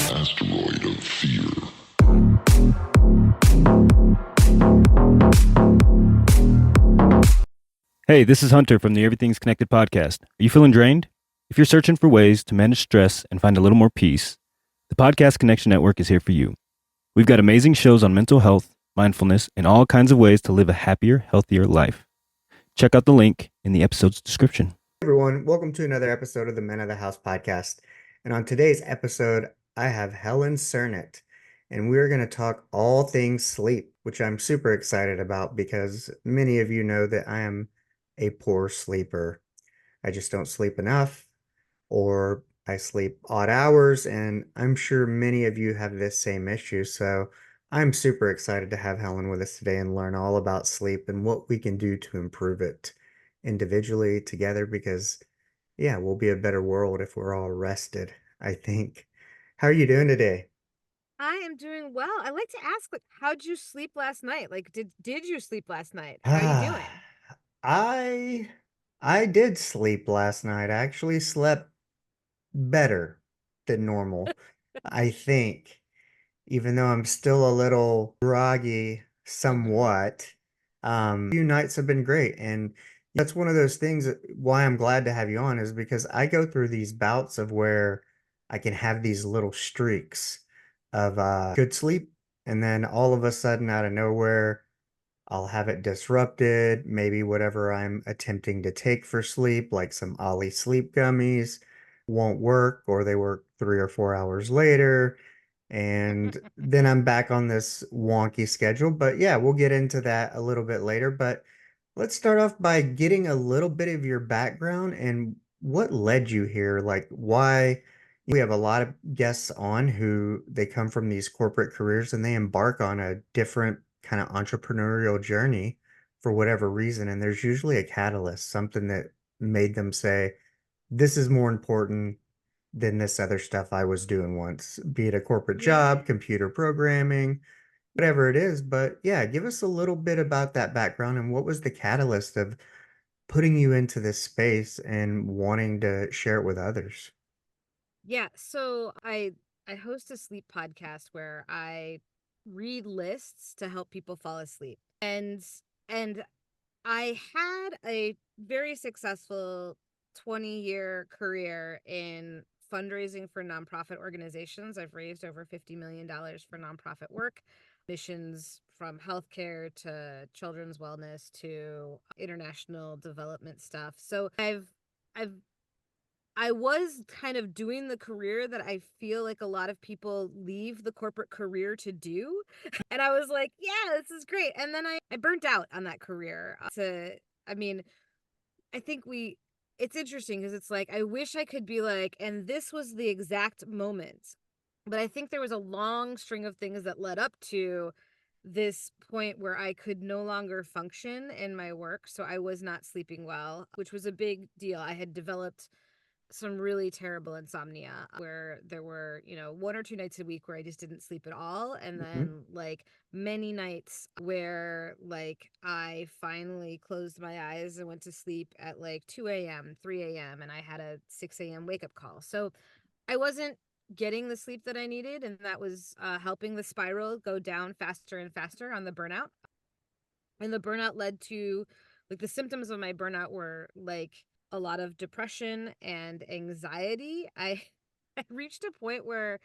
Asteroid of fear. Hey, this is Hunter from the Everything's Connected podcast. Are you feeling drained? If you're searching for ways to manage stress and find a little more peace, the Podcast Connection Network is here for you. We've got amazing shows on mental health, mindfulness, and all kinds of ways to live a happier, healthier life. Check out the link in the episode's description. Hey everyone, welcome to another episode of the Men of the House podcast. And on today's episode, I have Helen Sernett, and we're going to talk all things sleep, which I'm super excited about because many of you know that I am a poor sleeper. I just don't sleep enough, or I sleep odd hours, and I'm sure many of you have this same issue. So I'm super excited to have Helen with us today and learn all about sleep and what we can do to improve it individually, together, because yeah, we'll be a better world if we're all rested, I think. How are you doing today? I am doing well. I like to ask, like, how'd you sleep last night? Like, did you sleep last night? How are you Ah, doing? I I did sleep last night. I actually slept better than normal, I think, even though I'm still a little groggy Mm-hmm. somewhat. Few nights have been great, and that's one of those things why I'm glad to have you on is because I go through these bouts of where I can have these little streaks of good sleep, and then all of a sudden out of nowhere I'll have it disrupted. Maybe whatever I'm attempting to take for sleep, like some Ollie sleep gummies, won't work, or they work 3 or 4 hours later. And then I'm back on this wonky schedule. But yeah, we'll get into that a little bit later. But let's start off by getting a little bit of your background and what led you here. Like, why we have a lot of guests on who they come from these corporate careers and they embark on a different kind of entrepreneurial journey for whatever reason. And there's usually a catalyst, something that made them say, this is more important than this other stuff I was doing once, be it a corporate Yeah. job, computer programming, whatever it is. But yeah, give us a little bit about that background and what was the catalyst of putting you into this space and wanting to share it with others. Yeah. So I host a sleep podcast where I read lists to help people fall asleep. And I had a very successful 20-year career in fundraising for nonprofit organizations. I've raised over $50 million for nonprofit work, missions from healthcare to children's wellness to international development stuff. So I've I was kind of doing the career that I feel like a lot of people leave the corporate career to do. And I was like, yeah, this is great. And then I burnt out on that career. I mean, I think it's interesting because it's like, I wish I could be like, and this was the exact moment. But I think there was a long string of things that led up to this point where I could no longer function in my work. So I was not sleeping well, which was a big deal. I had developed some really terrible insomnia where there were, 1 or 2 nights a week where I just didn't sleep at all. And Mhm. then like many nights where like I finally closed my eyes and went to sleep at like 2 a.m., 3 a.m. and I had a 6 a.m. wake up call. So I wasn't getting the sleep that I needed. And that was helping the spiral go down faster and faster on the burnout. And the burnout led to like the symptoms of my burnout were like a lot of depression and anxiety. I reached a point where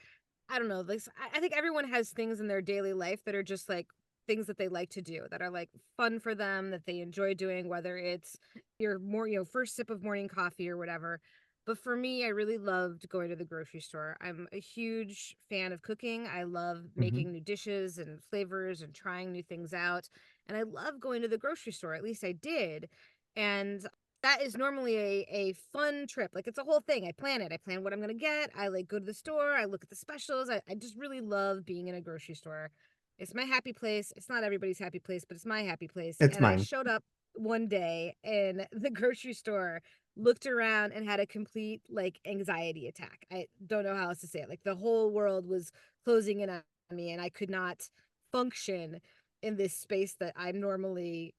I don't know, like I think everyone has things in their daily life that are just like things that they like to do that are like fun for them that they enjoy doing, whether it's your first sip of morning coffee or whatever. But for me, I really loved going to the grocery store. I'm a huge fan of cooking. I love Mhm. making new dishes and flavors and trying new things out. And I love going to the grocery store. At least I did. And that is normally a fun trip. Like it's a whole thing. I plan it. I plan what I'm gonna get. I like go to the store. I look at the specials. I just really love being in a grocery store. It's my happy place. It's not everybody's happy place, but it's my happy place. It's And I mine. showed up one day in the grocery store, looked around and had a complete like anxiety attack. I don't know how else to say it. Like the whole world was closing in on me and I could not function in this space that I'm normally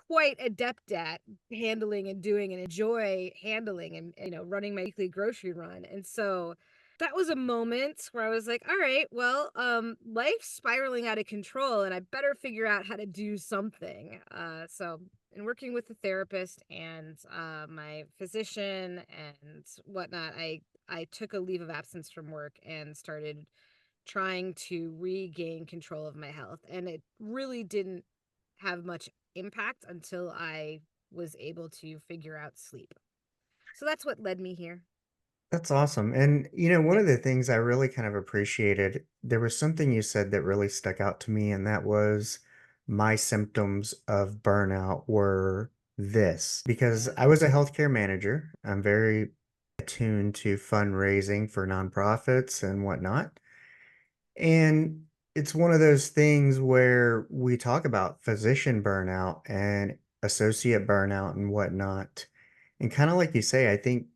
quite adept at handling and doing and enjoy handling and running my weekly grocery run. And so that was a moment where I was like, all right, well, life's spiraling out of control and I better figure out how to do something. So in working with the therapist and my physician and whatnot, I took a leave of absence from work and started trying to regain control of my health. And it really didn't have much impact until I was able to figure out sleep. So that's what led me here. That's awesome. And, one of the things I really kind of appreciated, there was something you said that really stuck out to me, and that was my symptoms of burnout were this. Because I was a healthcare manager, I'm very attuned to fundraising for nonprofits and whatnot. And it's one of those things where we talk about physician burnout and associate burnout and whatnot. And kind of like you say, I think,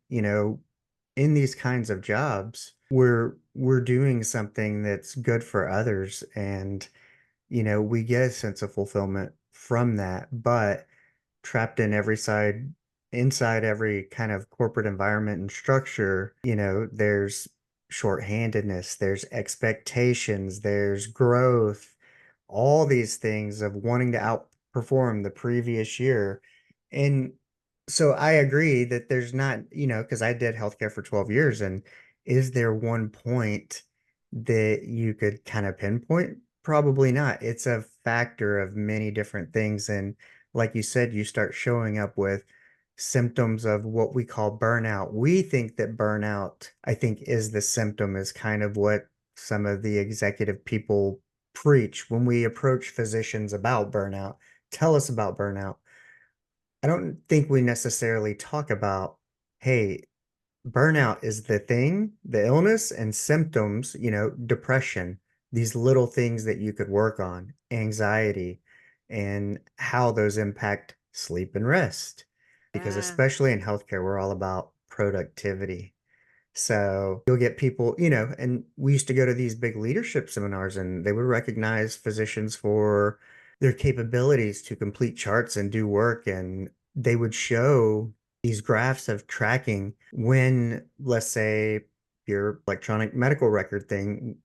in these kinds of jobs, we're doing something that's good for others and we get a sense of fulfillment from that, but trapped in every side inside every kind of corporate environment and structure, there's shorthandedness, there's expectations, there's growth, all these things of wanting to outperform the previous year. And so I agree that there's not, because I did healthcare for 12 years, and is there one point that you could kind of pinpoint? Probably not. It's a factor of many different things. And like you said, you start showing up with symptoms of what we call burnout. We think that burnout, I think, is the symptom, is kind of what some of the executive people preach when we approach physicians about burnout. Tell us about burnout. I don't think we necessarily talk about, hey, burnout is the thing, the illness and symptoms, depression, these little things that you could work on, anxiety, and how those impact sleep and rest. Because Yeah. especially in healthcare, we're all about productivity. So you'll get people, and we used to go to these big leadership seminars and they would recognize physicians for their capabilities to complete charts and do work. And they would show these graphs of tracking when, let's say, your electronic medical record thing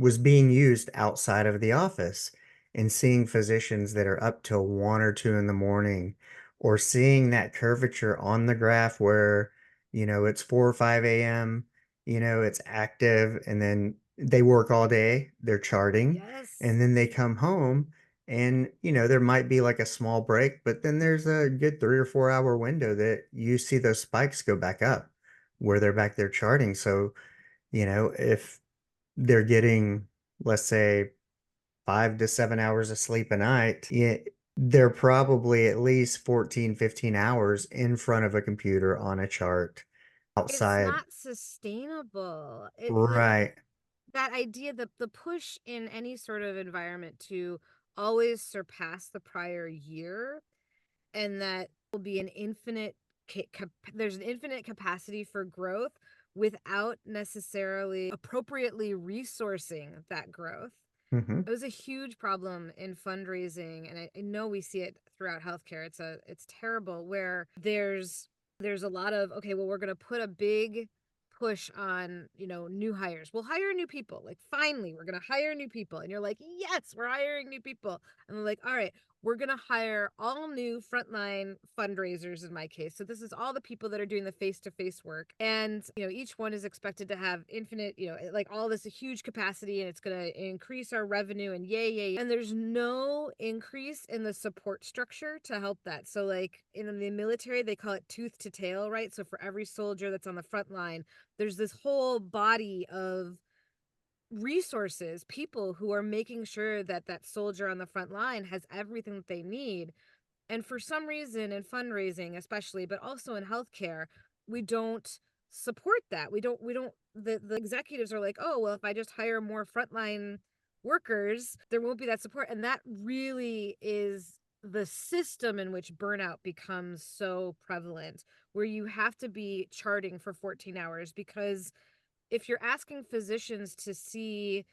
was being used outside of the office, and seeing physicians that are up till 1 or 2 in the morning, or seeing that curvature on the graph where it's 4 or 5 a.m., it's active, and then they work all day, they're charting, and Yes. then they come home and, there might be like a small break, but then there's a good 3 or 4 hour window that you see those spikes go back up where they're back there charting. So, if they're getting, let's say, 5 to 7 hours of sleep a night, yeah, they're probably at least 14, 15 hours in front of a computer on a chart It's outside. not sustainable. It like Right. that idea that the push in any sort of environment to always surpass the prior year, and that will be an infinite there's an infinite capacity for growth without necessarily appropriately resourcing that growth. Hmm. It was a huge problem in fundraising, and I know we see it throughout healthcare. It's terrible where there's a lot of, okay, well, we're gonna put a big push on, new hires. We'll hire new people. Like, finally, we're gonna hire new people. And you're like, yes, we're hiring new people. And they're like, all right, we're gonna hire all new frontline fundraisers in my case. So this is all the people that are doing the face-to-face work. And each one is expected to have infinite, like all this huge capacity, and it's gonna increase our revenue and yay, yay. And there's no increase in the support structure to help that. So like in the military, they call it tooth to tail, right? So for every soldier that's on the front line, there's this whole body of resources, people who are making sure that that soldier on the front line has everything that they need. And for some reason in fundraising, especially, but also in healthcare, we don't support that. We don't the executives are like, oh, well, if I just hire more frontline workers, there won't be that support. And that really is the system in which burnout becomes so prevalent, where you have to be charting for 14 hours because if you're asking physicians to see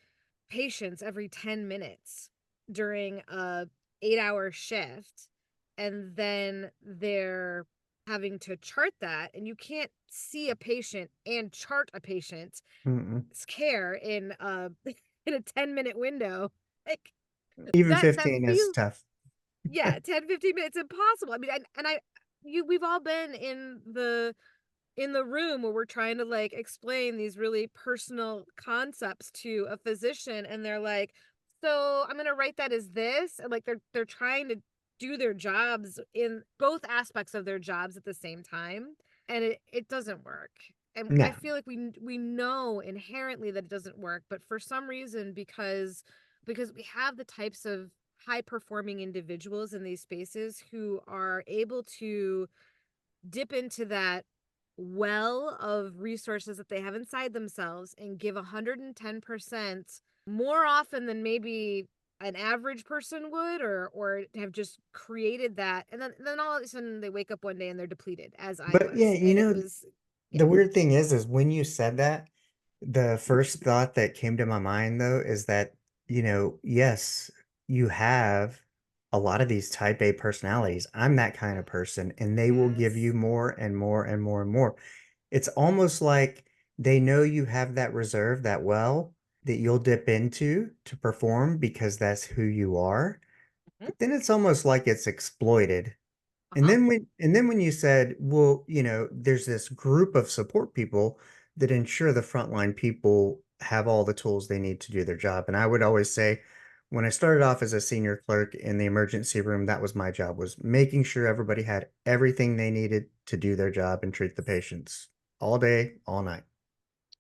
patients every 10 minutes during a 8-hour shift, and then they're having to chart that, and you can't see a patient and chart a patient's Mm-mm. care in a in a 10-minute window. Like Even that 15 is feels, tough. yeah, 10-15 minutes impossible. I mean, and I we've all been in the room where we're trying to like explain these really personal concepts to a physician, and they're like, so I'm gonna write that as this, and like they're trying to do their jobs in both aspects of their jobs at the same time, and it doesn't work. And I No. feel like we know inherently that it doesn't work, but for some reason, because we have the types of high performing individuals in these spaces who are able to dip into that well of resources that they have inside themselves and give 110% more often than maybe an average person would, or have just created that, and then all of a sudden they wake up one day and they're depleted, as I But yeah, was, and it was, yeah. the weird thing is when you said that, the first thought that came to my mind though is that, yes, you have a lot of these type A personalities. I'm that kind of person, and they will give you Yes. more and more and more and more. It's almost like they know you have that reserve, that well that you'll dip into to perform because that's who you are. Mhm. But then it's almost like it's exploited. And Uh-huh. then when you said, well, there's this group of support people that ensure the frontline people have all the tools they need to do their job. And I would always say, when I started off as a senior clerk in the emergency room, that was my job, was making sure everybody had everything they needed to do their job and treat the patients all day, all night.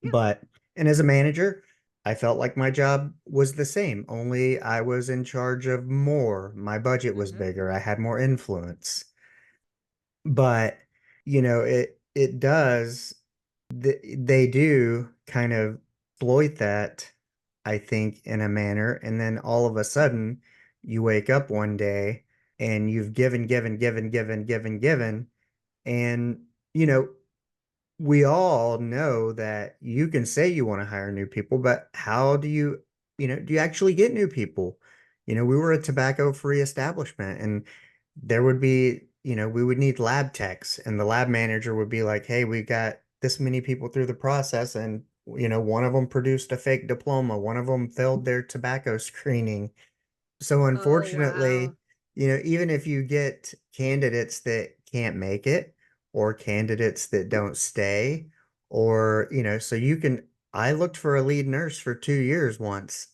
Yeah. And as a manager, I felt like my job was the same, only I was in charge of more. My budget was Mm-hmm. bigger. I had more influence. But, it does, they do kind of exploit that, I think, in a manner. And then all of a sudden, you wake up one day and you've given, given, given, given, given, given. And, you know, we all know that you can say you want to hire new people, but how do you actually get new people? We were a tobacco-free establishment, and there would be, we would need lab techs, and the lab manager would be like, hey, we got this many people through the process, and, one of them produced a fake diploma, one of them failed their tobacco screening. So Oh, wow. unfortunately, even if you get candidates that can't make it, or candidates that don't stay, or, so I looked for a lead nurse for 2 years once.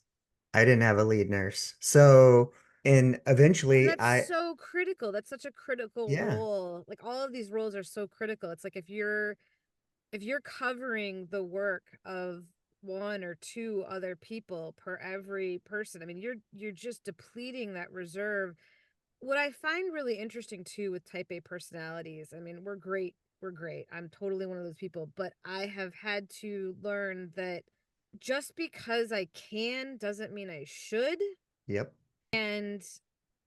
I didn't have a lead nurse. So, and And eventually that's so critical. That's such a critical yeah, role. Like all of these roles are so critical. It's like if you're covering the work of one or two other people per every person, I mean, you're just depleting that reserve. What I find really interesting too with type A personalities, I mean, we're great. We're great. I'm totally one of those people, but I have had to learn that just because I can doesn't mean I should. yep. And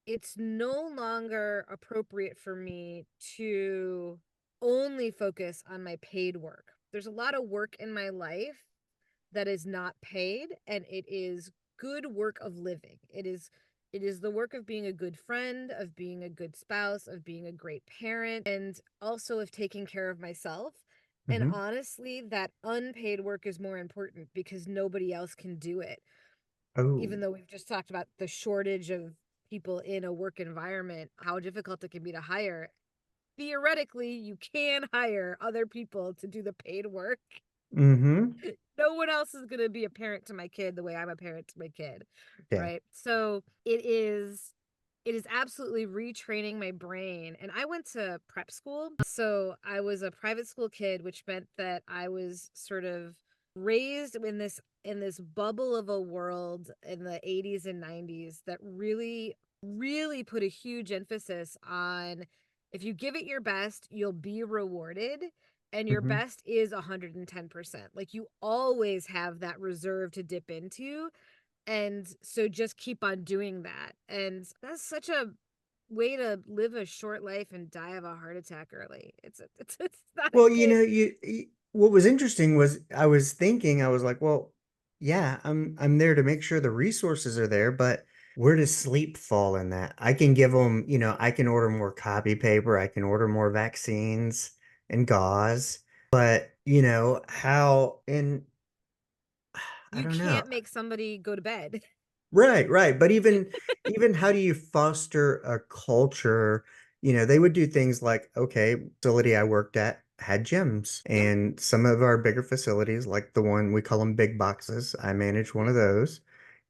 it's no longer appropriate for me to only focus on my paid work. There's a lot of work in my life that is not paid, and it is good work of living. It is the work of being a good friend, of being a good spouse, of being a great parent, and also of taking care of myself. And Hmm. honestly, that unpaid work is more important because nobody else can do it. Oh. Even though we've just talked about the shortage of people in a work environment, how difficult it can be to hire. Theoretically, you can hire other people to do the paid work. Mm-hmm. No one else is going to be a parent to my kid the way I'm a parent to my kid, Yeah. right? So it is absolutely retraining my brain. And I went to prep school. So I was a private school kid, which meant that I was sort of raised in this bubble of a world in the 80s and 90s that really really put a huge emphasis on, if you give it your best, you'll be rewarded, and your Hmm. best is 110%. Like you always have that reserve to dip into, and so just keep on doing that. And that's such a way to live a short life and die of a heart attack early. It's not a Well, good. what was interesting was I was thinking, I was like, well, yeah, I'm there to make sure the resources are there, but Where does sleep fall in that? I can give them, I can order more copy paper, I can order more vaccines and gauze, but how in I You don't know. can't make somebody go to bed. Right, right. But even how do you foster a culture? They would do things like, okay, facility I worked at had gyms, Yeah. and some of our bigger facilities, like the one we call them big boxes, I managed one Yeah. of those,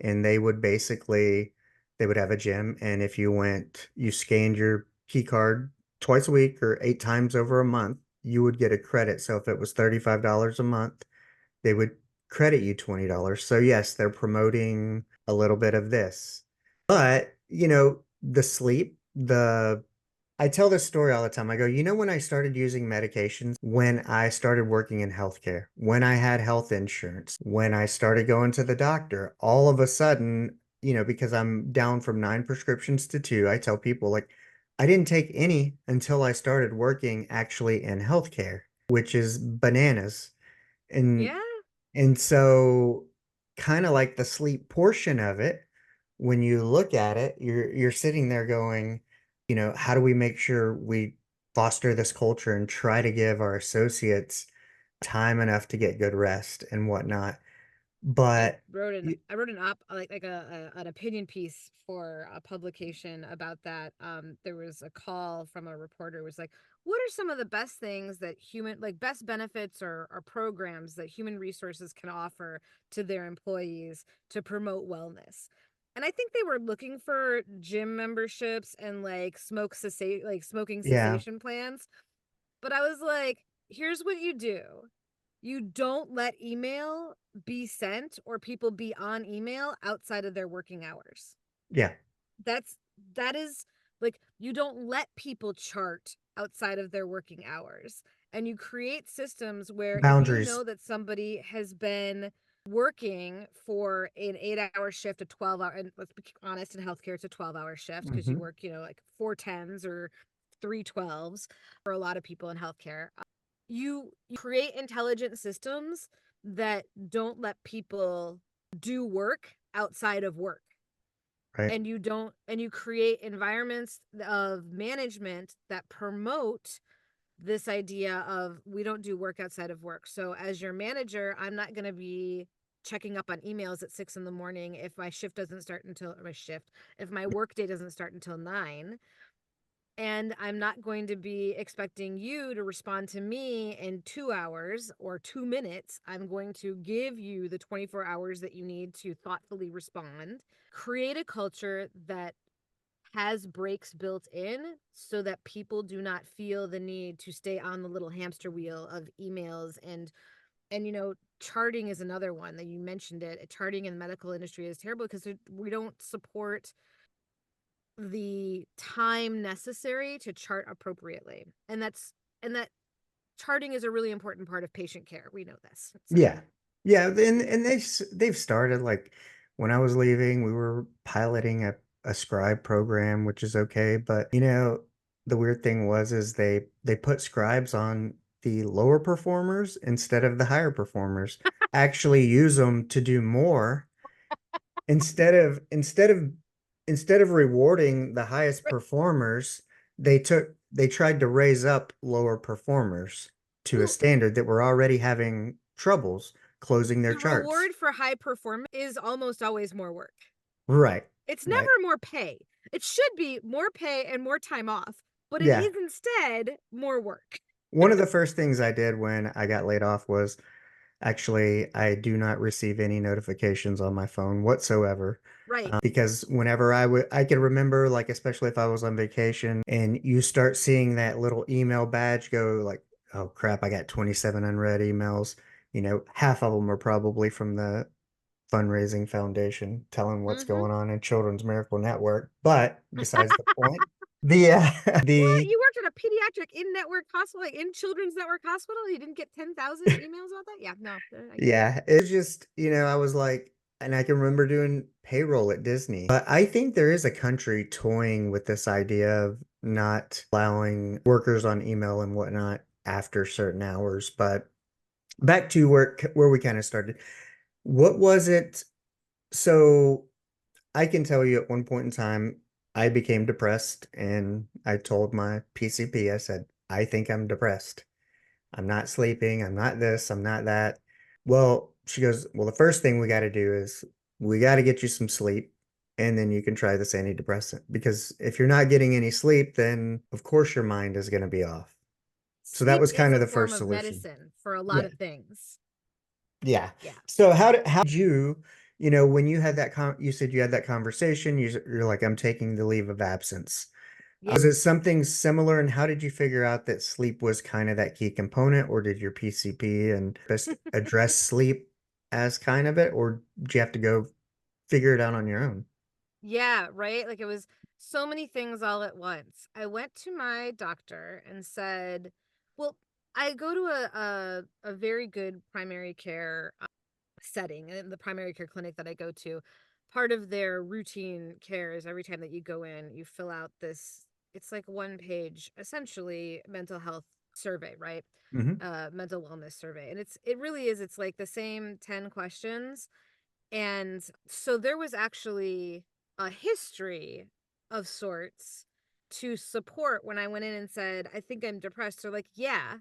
and they would have a gym, and if you scanned your key card twice a week or 8 times over a month, you would get a credit. So if it was $35 a month, they would credit you $20. So yes, they're promoting a little bit of this. But, the sleep, I tell this story all the time. I go, when I started using medications, when I started working in healthcare, when I had health insurance, when I started going to the doctor, all of a sudden, because I'm down from 9 prescriptions to two, I tell people like, I didn't take any until I started working actually in healthcare, which is bananas. And Yeah. and so kind of like the sleep portion of it, when you look at it, you're sitting there going, how do we make sure we foster this culture and try to give our associates time enough to get good rest and whatnot. But y- I wrote an op like an opinion piece for a publication about that. There was a call from a reporter who was like, what are some of the best things that best benefits or programs that human resources can offer to their employees to promote wellness? And I think they were looking for gym memberships and smoking yeah, cessation plans. But I was like, here's what you do. You don't let email be sent or people be on email outside of their working hours. yeah, That's that is like you don't let people chart outside of their working hours. And you create systems where if you boundaries. know that somebody has been working for an 8-hour shift, a 12-hour, and let's be honest, in healthcare, it's a 12-hour shift because you Hmm. work, like 4 10s or 3 12s for a lot of people in healthcare. You create intelligent systems that don't let people do work outside of work, Right. and you create environments of management that promote this idea of we don't do work outside of work. So as your manager, I'm not going to be checking up on emails at 6 in the morning if my shift doesn't start until my shift if my work day doesn't start until 9. And I'm not going to be expecting you to respond to me in 2 hours or 2 minutes. I'm going to give you the 24 hours that you need to thoughtfully respond. Create a culture that has breaks built in so that people do not feel the need to stay on the little hamster wheel of emails. And charting is another one that you mentioned. It charting in the medical industry is terrible because we don't support the time necessary to chart appropriately. And that charting is a really important part of patient care. We know this. So Yeah. Yeah, and they've started like when I was leaving, we were piloting a scribe program, which is okay, but the weird thing was is they put scribes on the lower performers instead of the higher performers. Actually use them to do more instead of rewarding the highest performers, they tried to raise up lower performers to a well, standard that were already having troubles closing their the charts. reward for high performance is almost always more work. Right. It's never Right. more pay. It should be more pay and more time off, but it Yeah. is instead more work. One of the first things I did when I got laid off was actually I do not receive any notifications on my phone whatsoever. Right. Because whenever I could remember, like, especially if I was on vacation and you start seeing that little email badge go like, oh crap, I got 27 unread emails. Half of them are probably from the fundraising foundation telling what's Mm-hmm. going on in Children's Miracle Network. But besides the point, the What? the You worked at a pediatric in-network hospital, like in children's network hospital? You didn't get 10,000 emails about that? Yeah, no, I get it. yeah, it's just, I was like, and I can remember doing payroll at Disney. But I think there is a country toying with this idea of not allowing workers on email and whatnot after certain hours. But back to where we kind of started. What was it? So I can tell you at one point in time, I became depressed and I told my PCP, I said, I think I'm depressed. I'm not sleeping. I'm not this. I'm not that. Well, she goes, well, the first thing we got to do is we got to get you some sleep and then you can try this antidepressant. Because if you're not getting any sleep, then of course your mind is going to be off. So that Sleep was is kind a of the form first of solution. medicine for a lot Yeah. of things. Yeah. Yeah. So how did you, when you had that you said you had that conversation, you're like, I'm taking the leave of absence. Yeah. Was it something similar, and how did you figure out that sleep was kind of that key component, or did your PCP and just address sleep as kind of it, or did you have to go figure it out on your own? Yeah, right? Like it was so many things all at once. I went to my doctor and said, well, I go to a very good primary care setting in the primary care clinic that I go to. Part of their routine care is every time that you go in, you fill out this, it's like one page, essentially mental health survey, right? Hmm. Mental wellness survey. And it really is, it's like the same 10 questions. And so there was actually a history of sorts to support when I went in and said, I think I'm depressed. They're like, yeah,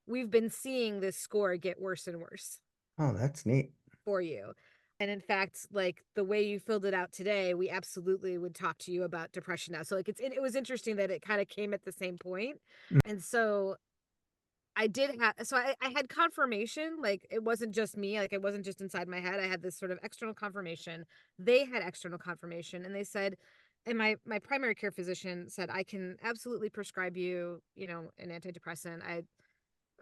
we've been seeing this score get worse and worse Oh, that's neat. for you. And in fact, like the way you filled it out today, we absolutely would talk to you about depression now. So like it was interesting that it kind of came at the same point. Mm. And so I did have, so I had confirmation, like it wasn't just me, like it wasn't just inside my head. I had this sort of external confirmation. They had external confirmation, and they said, and my primary care physician said, I can absolutely prescribe you, an antidepressant.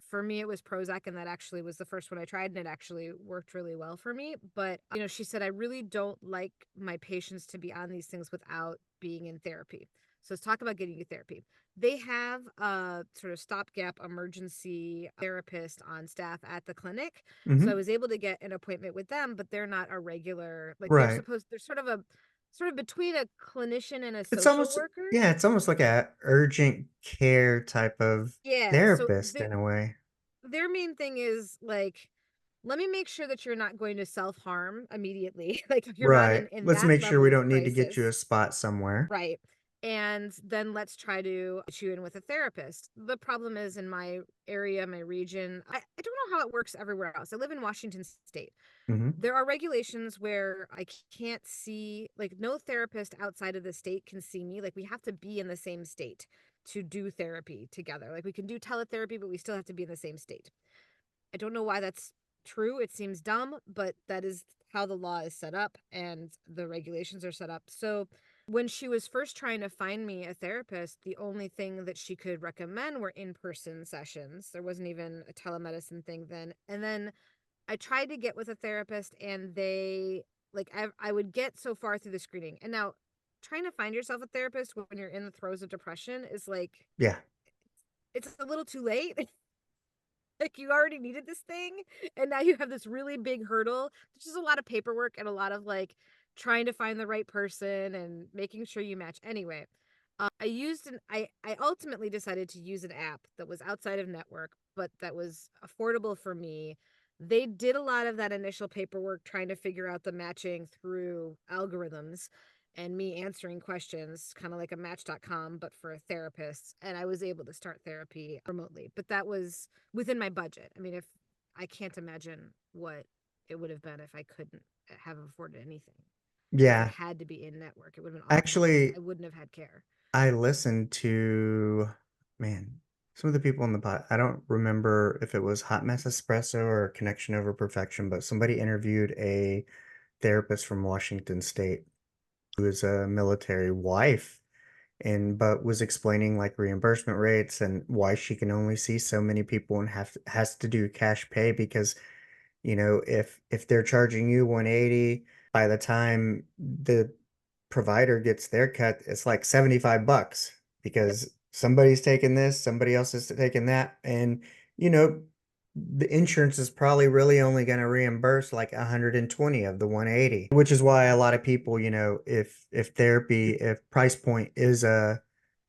For me, it was Prozac, and that actually was the first one I tried, and it actually worked really well for me. But, she said, I really don't like my patients to be on these things without being in therapy. So let's talk about getting you therapy. They have a sort of stopgap emergency therapist on staff at the clinic. So I Hmm. was able to get an appointment with them, but they're not a regular, like Right. they're sort of between a clinician and a It's social almost, worker. yeah, it's almost like a urgent care type of Yeah. So therapist in a way. their main thing is like, let me make sure that you're not going to self-harm immediately. Like if you're not Right. in Let's that make sure we level of don't need to get you a crisis. spot somewhere. Right. And then let's try to get you in with a therapist. The problem is in my area, my region, I don't know how it works everywhere else. I live in Washington State. Hmm. There are regulations where I can't see, like, no therapist outside of the state can see me. Like, we have to be in the same state to do therapy together. Like, we can do teletherapy, but we still have to be in the same state. I don't know why that's true. It seems dumb, but that is how the law is set up and the regulations are set up. So when she was first trying to find me a therapist, the only thing that she could recommend were in-person sessions. There wasn't even a telemedicine thing then. And then I tried to get with a therapist and they like I would get so far through the screening. And now trying to find yourself a therapist when you're in the throes of depression is like Yeah. it's a little too late. Like you already needed this thing and now you have this really big hurdle. There's just a lot of paperwork and a lot of like trying to find the right person and making sure you match anyway. I ultimately decided to use an app that was outside of network but that was affordable for me. They did a lot of that initial paperwork trying to figure out the matching through algorithms and me answering questions, kind of like a match.com, but for a therapist. And I was able to start therapy remotely. But that was within my budget. I mean, if I can't imagine what it would have been if I couldn't have afforded anything. If it Yeah. had to be in network, it would have been awful because I Actually, wouldn't have had care. I listened to, man, some of the people in the pod. I don't remember if it was Hot Mess Espresso or Connection Over Perfection, but somebody interviewed a therapist from Washington State who is a military wife and but was explaining like reimbursement rates and why she can only see so many people and has to do cash pay because if they're charging you 180, by the time the provider gets their cut, it's like $75 Yep. because somebody's taking this, somebody else is taking that, and you know, the insurance is probably really only going to reimburse like 120 of the 180, which is why a lot of people, if price point is a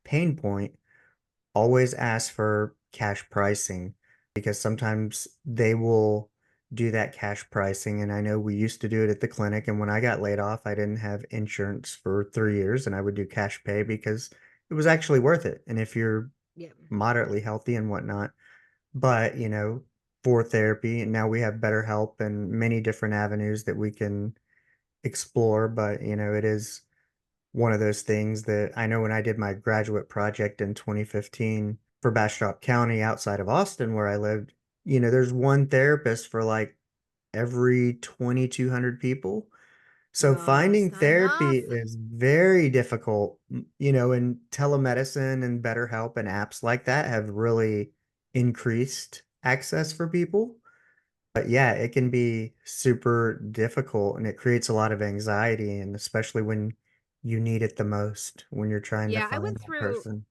pain point, always ask for cash pricing because sometimes they will do that cash pricing. And I know we used to do it at the clinic. And when I got laid off, I didn't have insurance for 3 years and I would do cash pay because it was actually worth it. And if you're Yeah. moderately healthy and whatnot, but for therapy, and now we have better help and many different avenues that we can explore. But it is one of those things that I know when I did my graduate project in 2015 for Bastrop County outside of Austin where I lived, there's one therapist for like every 2,200 people. So No, it's finding not therapy enough. is very difficult, and telemedicine and BetterHelp and apps like that have really increased access for people. But yeah, it can be super difficult and it creates a lot of anxiety, and especially when you need it the most, when you're trying to Yeah, find that person.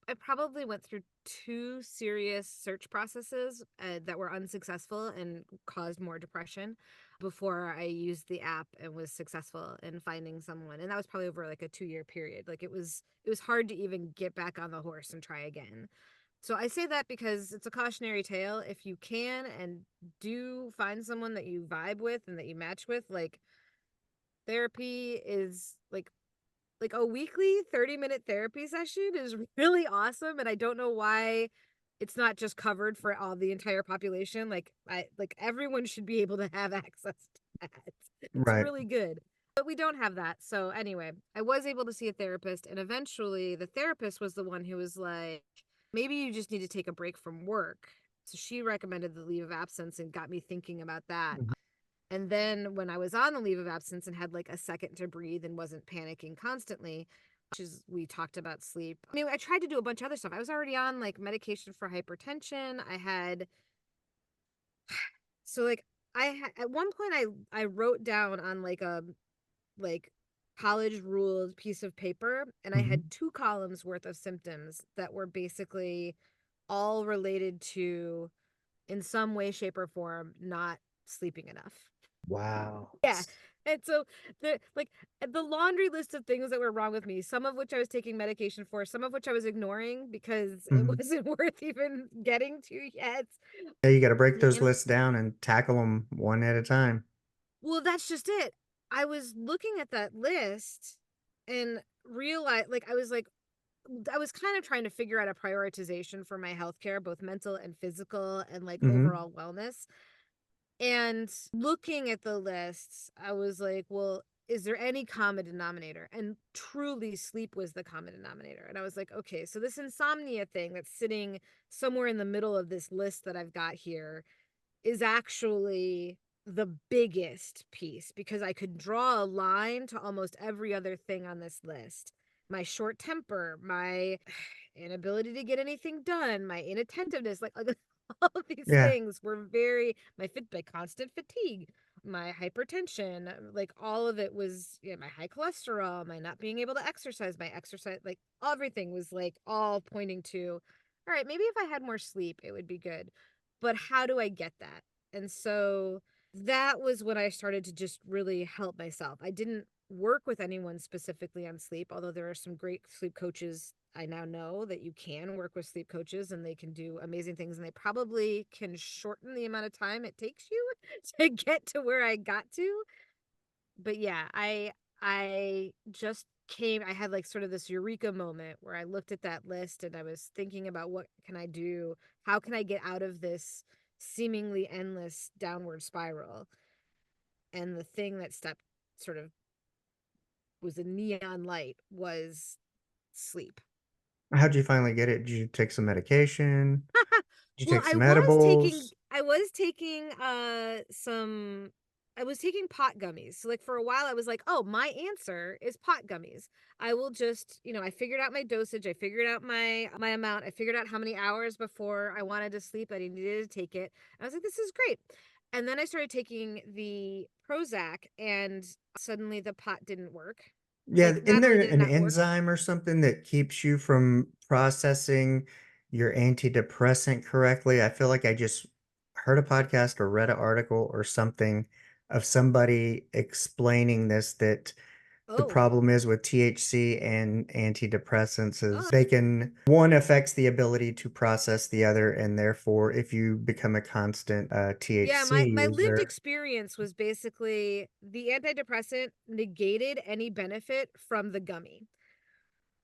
I probably went through two serious search processes that were unsuccessful and caused more depression before I used the app and was successful in finding someone. And that was probably over like a 2-year period. Like it was hard to even get back on the horse and try again. So I say that because it's a cautionary tale. If you can and do find someone that you vibe with and that you match with, like therapy is like a weekly 30-minute therapy session is really awesome, and I don't know why it's not just covered for all the entire population. Like everyone should be able to have access to that. It's Right. really good. But we don't have that. So anyway, I was able to see a therapist, and eventually the therapist was the one who was like, maybe you just need to take a break from work. So she recommended the leave of absence and got me thinking about that. Mhm. And then when I was on the leave of absence and had like a second to breathe and wasn't panicking constantly, which is we talked about sleep. I mean, I tried to do a bunch of other stuff. I was already on like medication for hypertension. I had so like at one point I wrote down on like a like college ruled piece of paper, and I had Mhm. 2 columns worth of symptoms that were basically all related to in some way shape or form not sleeping enough. Wow. Yeah. And so the laundry list of things that were wrong with me, some of which I was taking medication for, some of which I was ignoring because it Mhm. wasn't worth even getting to yet. Yeah, you got to break those And lists down and tackle them one at a time. well, that's just it. I was looking at that list and realized I was kind of trying to figure out a prioritization for my healthcare, both mental and physical and like Mhm. overall wellness. And looking at the lists, I was like, well, is there any common denominator? And truly, sleep was the common denominator. And I was like, okay, so this insomnia thing that's sitting somewhere in the middle of this list that I've got here is actually the biggest piece because I could draw a line to almost every other thing on this list. My short temper, my inability to get anything done, my inattentiveness, like all of these Yeah. things were my constant fatigue, my hypertension, like all of it was, my high cholesterol, my not being able to exercise, my exercise, like everything was like all pointing to, all right, maybe if I had more sleep, it would be good. But how do I get that? And so that was when I started to just really help myself. I didn't work with anyone specifically on sleep, although there are some great sleep coaches. I now know that you can work with sleep coaches and they can do amazing things, and they probably can shorten the amount of time it takes you to get to where I got to. But yeah, I just I had like sort of this eureka moment where I looked at that list and I was thinking about what can I do? How can I get out of this seemingly endless downward spiral? And the thing that stepped sort of was a neon light was sleep. How'd you finally get it? Did you take some medication? Did you Well, take some edibles? I was taking pot gummies. So like for a while I was like, "Oh, my answer is pot gummies. I will just, I figured out my dosage, I figured out my amount, I figured out how many hours before I wanted to sleep that I needed to take it." I was like, "This is great." And then I started taking the Prozac and suddenly the pot didn't work. Yeah, Like isn't not there only did it an not work, enzyme or something that keeps you from processing your antidepressant correctly? I feel like I just heard a podcast or read an article or something of somebody explaining this, that The Oh, problem is with THC and antidepressants is oh, they can, one affects the ability to process the other, and therefore, if you become a constant yeah. THC My lived user, experience was basically the antidepressant negated any benefit from the gummy.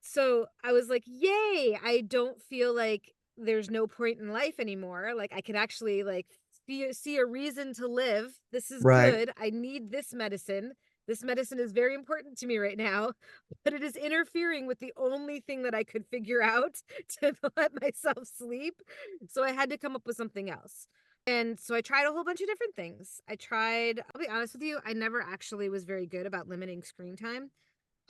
So I was like, yay, I don't feel like there's no point in life anymore. Like I could actually like see a reason to live. This is right? good. I need this medicine. This medicine is very important to me right now, but it is interfering with the only thing that I could figure out to let myself sleep. So I had to come up with something else. And so I tried a whole bunch of different things. I'll be honest with you, I never actually was very good about limiting screen time.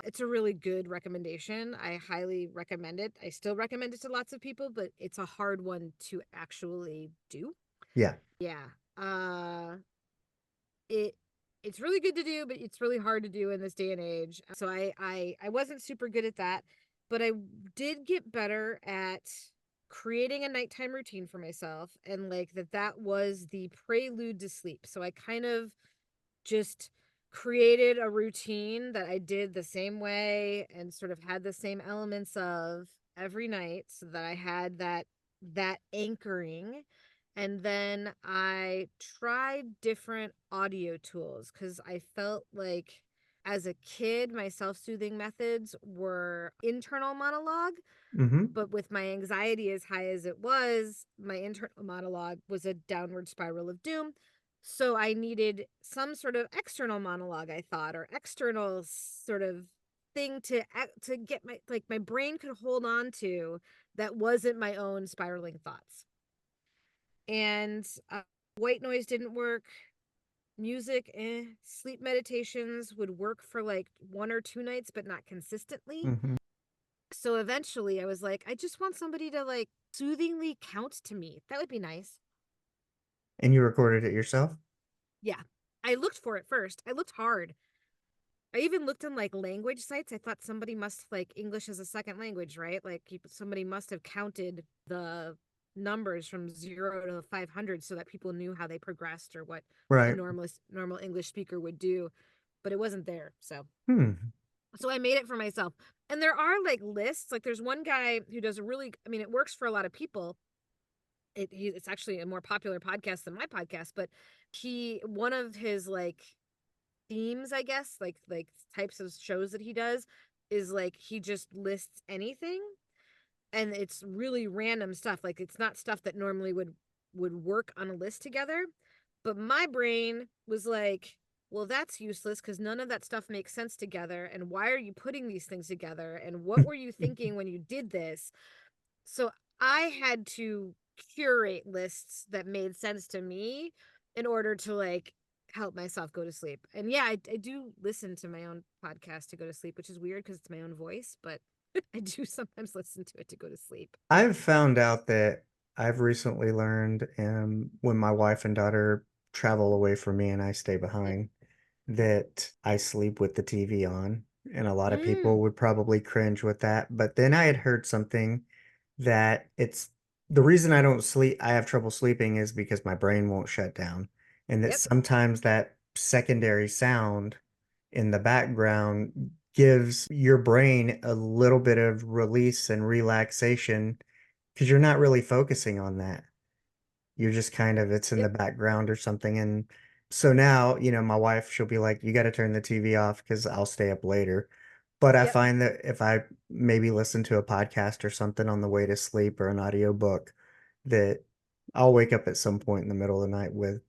It's a really good recommendation. I highly recommend it. I still recommend it to lots of people, but it's a hard one to actually do. Yeah. Yeah. It it's really good to do, but it's really hard to do in this day and age. So I wasn't super good at that, but I did get better at creating a nighttime routine for myself, and like that was the prelude to sleep. So I kind of just created a routine that I did the same way and sort of had the same elements of every night, so that I had that anchoring. And then I tried different audio tools cuz I felt like as a kid my self-soothing methods were internal monologue, Mm-hmm. but with my anxiety as high as it was, my internal monologue was a downward spiral of doom. So I needed some sort of external monologue, I thought, or external sort of thing to get my brain could hold on to, that wasn't my own spiraling thoughts. And white noise didn't work. Music, sleep meditations would work for like 1 or 2 nights, but not consistently. Mm-hmm. So eventually I was like, I just want somebody to like soothingly count to me. That would be nice. And you recorded it yourself? Yeah. I looked for it first. I looked hard. I even looked in like language sites. I thought somebody must like English as a second language, right? Like somebody must have counted the numbers from 0 to 500 so that people knew how they progressed or what a Right. normal English speaker would do, but it wasn't there. Hmm. So I made it for myself. And there are like lists. Like there's one guy who does a really, I mean, it works for a lot of people. It's actually a more popular podcast than my podcast, but one of his like themes, I guess, like types of shows that he does is like he just lists anything, and it's really random stuff. Like it's not stuff that normally would work on a list together. But my brain was like, well, that's useless because none of that stuff makes sense together. And why are you putting these things together? And what were you thinking when you did this? So I had to curate lists that made sense to me in order to like help myself go to sleep. And yeah, I do listen to my own podcast to go to sleep, which is weird because it's my own voice, but I do sometimes listen to it to go to sleep. I've found out that I've recently learned, when my wife and daughter travel away from me and I stay behind, that I sleep with the TV on. And a lot of people Mm, would probably cringe with that. But then I had heard something that it's the reason I don't sleep, I have trouble sleeping is because my brain won't shut down. And that yep, sometimes that secondary sound in the background gives your brain a little bit of release and relaxation because you're not really focusing on that. You're just kind of, it's in the yep, background or something. And so now, my wife, she'll be like, you got to turn the TV off because I'll stay up later. But I yep. find that if I maybe listen to a podcast or something on the way to sleep or an audiobook, that I'll wake up at some point in the middle of the night with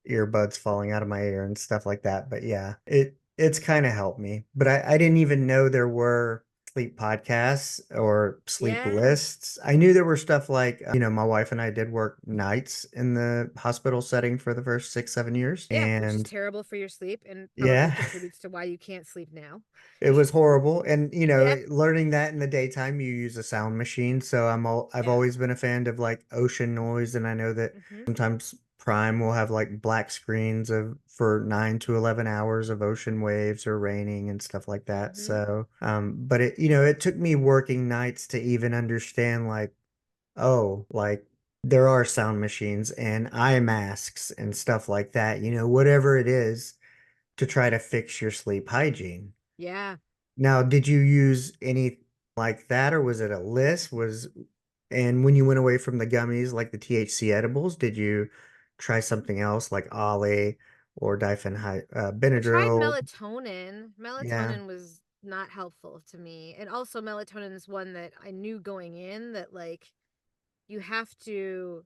earbuds falling out of my ear and stuff like that. But yeah, it's kind of helped me. But I didn't even know there were sleep podcasts or sleep Yeah. lists. I knew there were stuff like, my wife and I did work nights in the hospital setting for the first 6, 7 years. Yeah, which is And terrible for your sleep and probably yeah, contributes to why you can't sleep now. it was horrible. And Yep. learning that in the daytime, you use a sound machine. So I've Yeah. always been a fan of like ocean noise, and I know that Mm-hmm. sometimes Prime will have like black screens of for 9 to 11 hours of ocean waves or raining and stuff like that. Mm-hmm. So, but it took me working nights to even understand like, oh, like there are sound machines and eye masks and stuff like that, whatever it is to try to fix your sleep hygiene. Yeah. Now, did you use any like that, or was it a list? And when you went away from the gummies, like the THC edibles, did you try something else like Ollie or I tried Benadryl? melatonin. Yeah, Melatonin was not helpful to me. And also melatonin is one that I knew going in that like you have to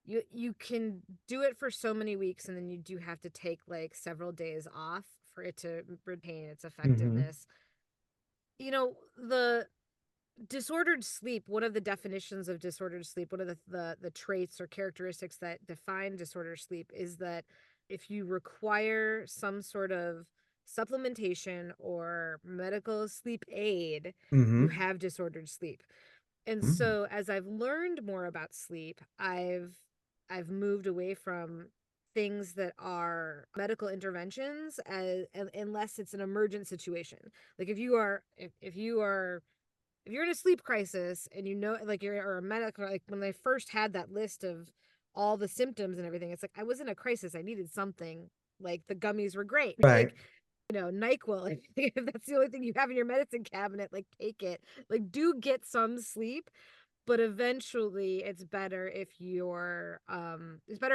you can do it for so many weeks and then you do have to take like several days off for it to retain its hmm effectiveness. The disordered sleep, one of the definitions of disordered sleep, one of the traits or characteristics that define disordered sleep is that if you require some sort of supplementation or medical sleep aid, you hmm have disordered sleep. And so as I've learned more about sleep, I've moved away from things that are medical interventions unless it's an emergent situation. Like if you're in a sleep crisis and like you're or a medical, like when they first had that list of all the symptoms and everything, it's like I was in a crisis, I needed something. Like the gummies were great. Right. Like NyQuil, if that's the only thing you have in your medicine cabinet, like take it. Like do get some sleep, but eventually it's better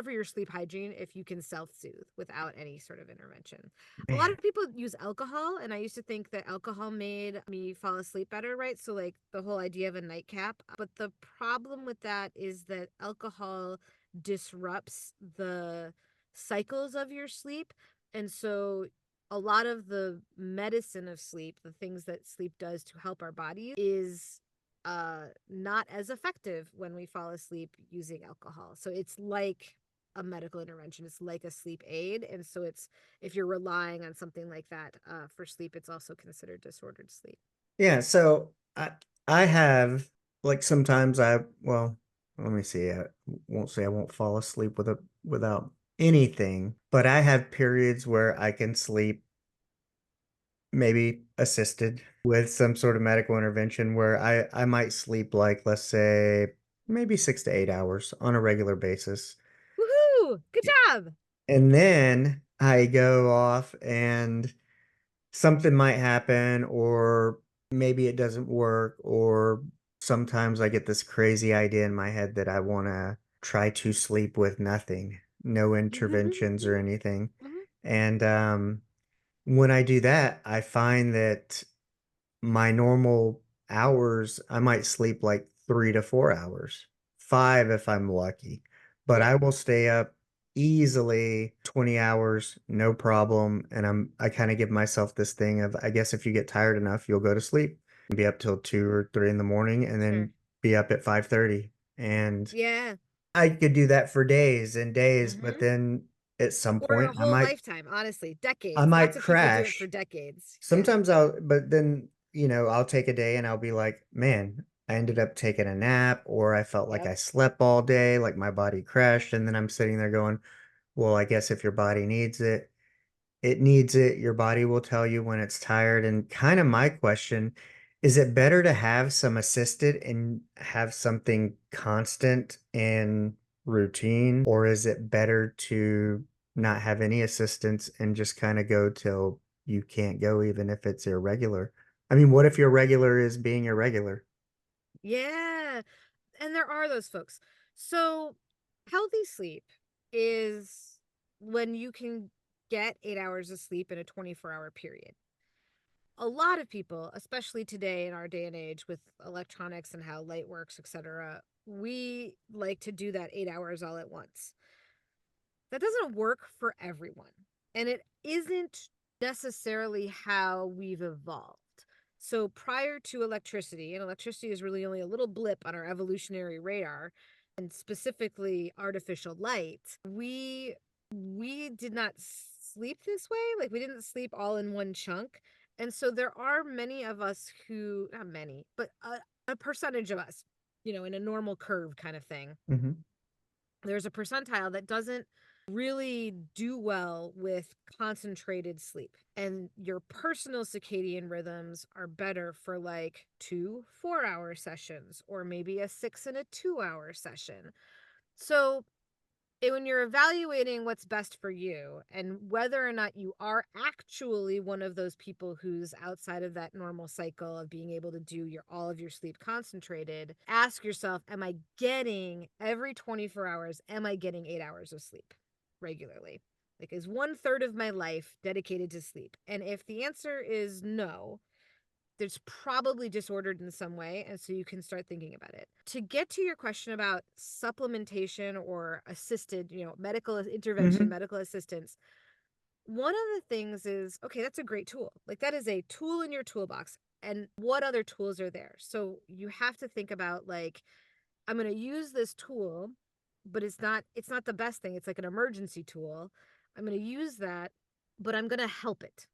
for your sleep hygiene if you can self-soothe without any sort of intervention. A lot Man. of people use alcohol, and I used to think that alcohol made me fall asleep better, right? So like the whole idea of a nightcap, but the problem with that is that alcohol disrupts the cycles of your sleep. And so a lot of the medicine of sleep, the things that sleep does to help our body, is not as effective when we fall asleep using alcohol. So it's like a medical intervention. It's like a sleep aid. And so it's if you're relying on something like that for sleep, it's also considered disordered sleep. Yeah, so I have like sometimes let me see. I won't say I won't fall asleep without anything, but I have periods where I can sleep maybe assisted with some sort of medical intervention where I might sleep like let's say maybe 6 to 8 hours on a regular basis. Woohoo! Good job. And then I go off and something might happen, or maybe it doesn't work, or sometimes I get this crazy idea in my head that I want to try to sleep with nothing, no interventions or anything. And when I do that, I find that my normal hours, I might sleep like 3 to 4 hours, 5 if I'm lucky. But I Yeah. will stay up easily 20 hours, no problem. And I kind of give myself this thing of, I guess if you get tired enough, you'll go to sleep and be up till 2 or 3 in the morning and Sure. then be up at 5:30. And Yeah. I could do that for days and days, but Mm-hmm. then at some Or point a whole lifetime, honestly, I decades. might Lots of people do it for crash. decades. Yeah. Sometimes but then, I'll take a day and I'll be like, man, I ended up taking a nap, or I felt like Yep. I slept all day, like my body crashed. And then I'm sitting there going, well, I guess if your body needs it, it needs it. Your body will tell you when it's tired. And kind of my question, is it better to have some assisted and have something constant and routine, or is it better to not have any assistance and just kind of go till you can't go, even if it's irregular? I mean, what if your regular is being irregular? Yeah. And there are those folks. So, healthy sleep is when you can get 8 hours of sleep in a 24-hour period. A lot of people, especially today in our day and age with electronics and how light works, etc., we like to do that 8 hours all at once. That doesn't work for everyone. And it isn't necessarily how we've evolved. So prior to electricity, and electricity is really only a little blip on our evolutionary radar, and specifically artificial light, we did not sleep this way. Like we didn't sleep all in one chunk. And so there are many of us who, not many, but a percentage of us, in a normal curve kind of thing, hmm there's a percentile that doesn't really do well with concentrated sleep. And your personal circadian rhythms are better for like 2 4-hour sessions or maybe a 6 and a 2-hour session. So when you're evaluating what's best for you and whether or not you are actually one of those people who's outside of that normal cycle of being able to do all of your sleep concentrated, ask yourself, am I getting every 24 hours, am I getting 8 hours of sleep regularly? Like, is 1/3 of my life dedicated to sleep? And if the answer is no, there's probably disordered in some way, and so you can start thinking about it. To get to your question about supplementation or assisted, medical intervention, Hmm. medical assistance, one of the things is, okay, that's a great tool. Like, that is a tool in your toolbox. And what other tools are there? So you have to think about, like, I'm going to use this tool, but it's not the best thing. It's like an emergency tool. I'm going to use that, but I'm going to help it.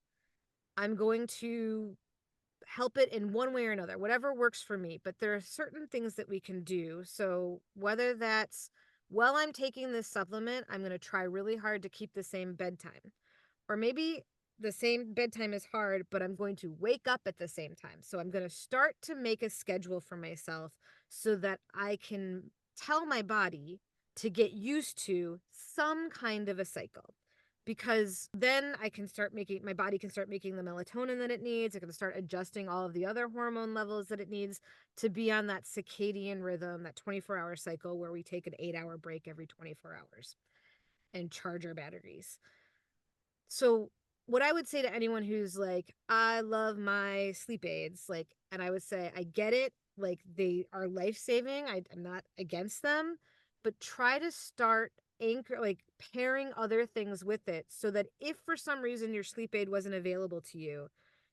I'm going to help it in one way or another, whatever works for me. But there are certain things that we can do. So whether that's, while I'm taking this supplement, I'm going to try really hard to keep the same bedtime. Or maybe the same bedtime is hard, but I'm going to wake up at the same time. So I'm going to start to make a schedule for myself so that I can tell my body to get used to some kind of a cycle. Because then my body can start making the melatonin that it needs. It can start adjusting all of the other hormone levels that it needs to be on that circadian rhythm, that 24-hour cycle where we take an 8-hour break every 24 hours and charge our batteries. So what I would say to anyone who's like, I love my sleep aids, like, and I would say, I get it. Like, they are life-saving. I'm not against them, but try to start pairing other things with it so that if for some reason your sleep aid wasn't available to you,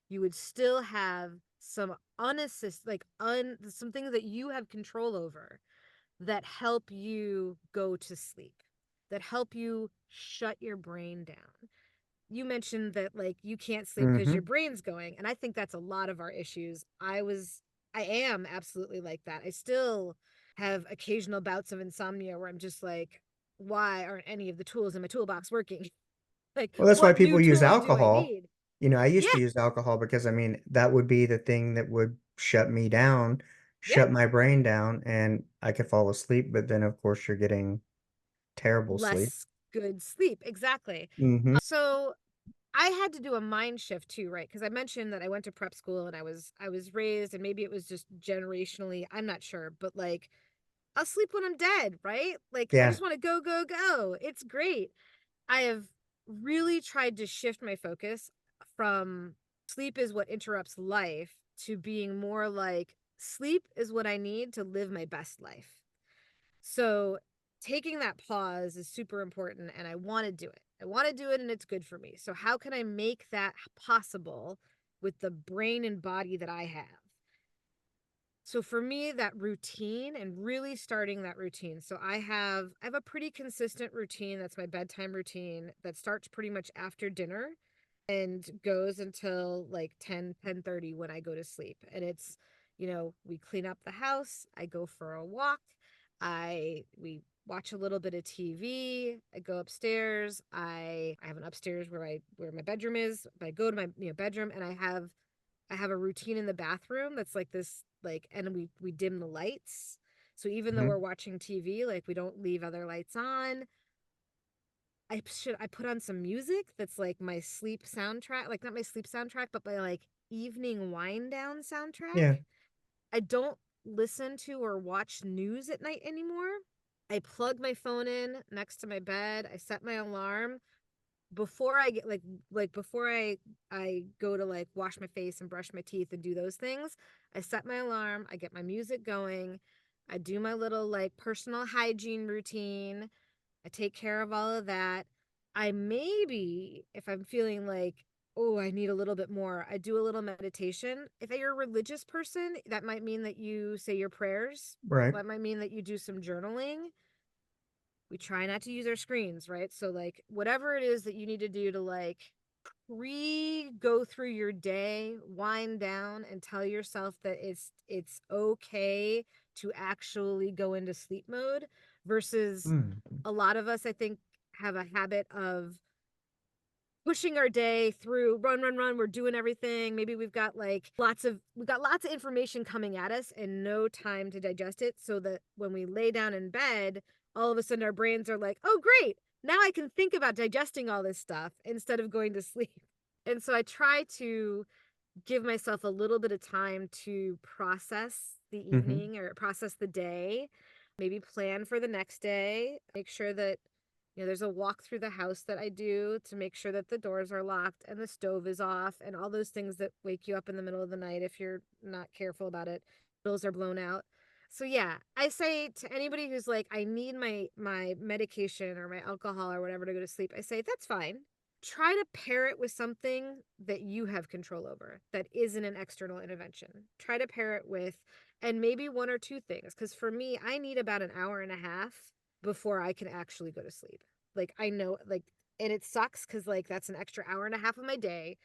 you would still have some some things that you have control over that help you go to sleep, that help you shut your brain down. You mentioned that, like, you can't sleep because your Hmm. brain's going, and I think that's a lot of our issues. I am absolutely like that. I still have occasional bouts of insomnia where I'm just like, why aren't any of the tools in my toolbox working? Like, Well, that's why what new people use tools do I alcohol. need? I used Yeah, to use alcohol because, I mean, that would be the thing that would shut me down, yeah, shut my brain down, and I could fall asleep. But then, of course, you're getting terrible sleep. less good sleep, exactly. Hmm. So I had to do a mind shift too, right? Because I mentioned that I went to prep school and I was raised, and maybe it was just generationally, I'm not sure, but like, I'll sleep when I'm dead, right? Like, I Yeah. just want to go, go, go. It's great. I have really tried to shift my focus from sleep is what interrupts life to being more like sleep is what I need to live my best life. So taking that pause is super important, and I want to do it. I want to do it, and it's good for me. So how can I make that possible with the brain and body that I have? So for me, that routine and really starting that routine. So I have a pretty consistent routine. That's my bedtime routine that starts pretty much after dinner and goes until like 10:30 when I go to sleep. And it's, we clean up the house, I go for a walk, we watch a little bit of TV, I go upstairs, I have an upstairs where my bedroom is, but I go to my bedroom, and I have a routine in the bathroom that's like this, like, and we dim the lights. So even though we're Hmm. watching TV, like, we don't leave other lights on. I put on some music that's like my sleep soundtrack, like not my sleep soundtrack, but my like evening wind down soundtrack. Yeah. I don't listen to or watch news at night anymore. I plug my phone in next to my bed. I set my alarm before I get before I go to like wash my face and brush my teeth and do those things. I set my alarm, I get my music going, I do my little like personal hygiene routine, I take care of all of that. I maybe, if I'm feeling like, oh, I need a little bit more, I do a little meditation. If you're a religious person, that might mean that you say your prayers. Right. That might mean that you do some journaling. We try not to use our screens, right? So like, whatever it is that you need to do to like go through your day, wind down, and tell yourself that it's okay to actually go into sleep mode, versus Mm. a lot of us, I think, have a habit of pushing our day through, run, run, run. We're doing everything. Maybe we've got lots of information coming at us and no time to digest it, so that when we lay down in bed, all of a sudden our brains are like, oh, great. Now I can think about digesting all this stuff instead of going to sleep. And so I try to give myself a little bit of time to process the Mm-hmm. evening or process the day, maybe plan for the next day, make sure that there's a walk through the house that I do to make sure that the doors are locked and the stove is off and all those things that wake you up in the middle of the night if you're not careful about it. Bills are blown out. So yeah, I say to anybody who's like, I need my medication or my alcohol or whatever to go to sleep, I say that's fine. Try to pair it with something that you have control over that isn't an external intervention. Try to pair it with, and maybe one or two things. Because for me, I need about an hour and a half before I can actually go to sleep. Like, I know, like, and it sucks because, like, that's an extra hour and a half of my day.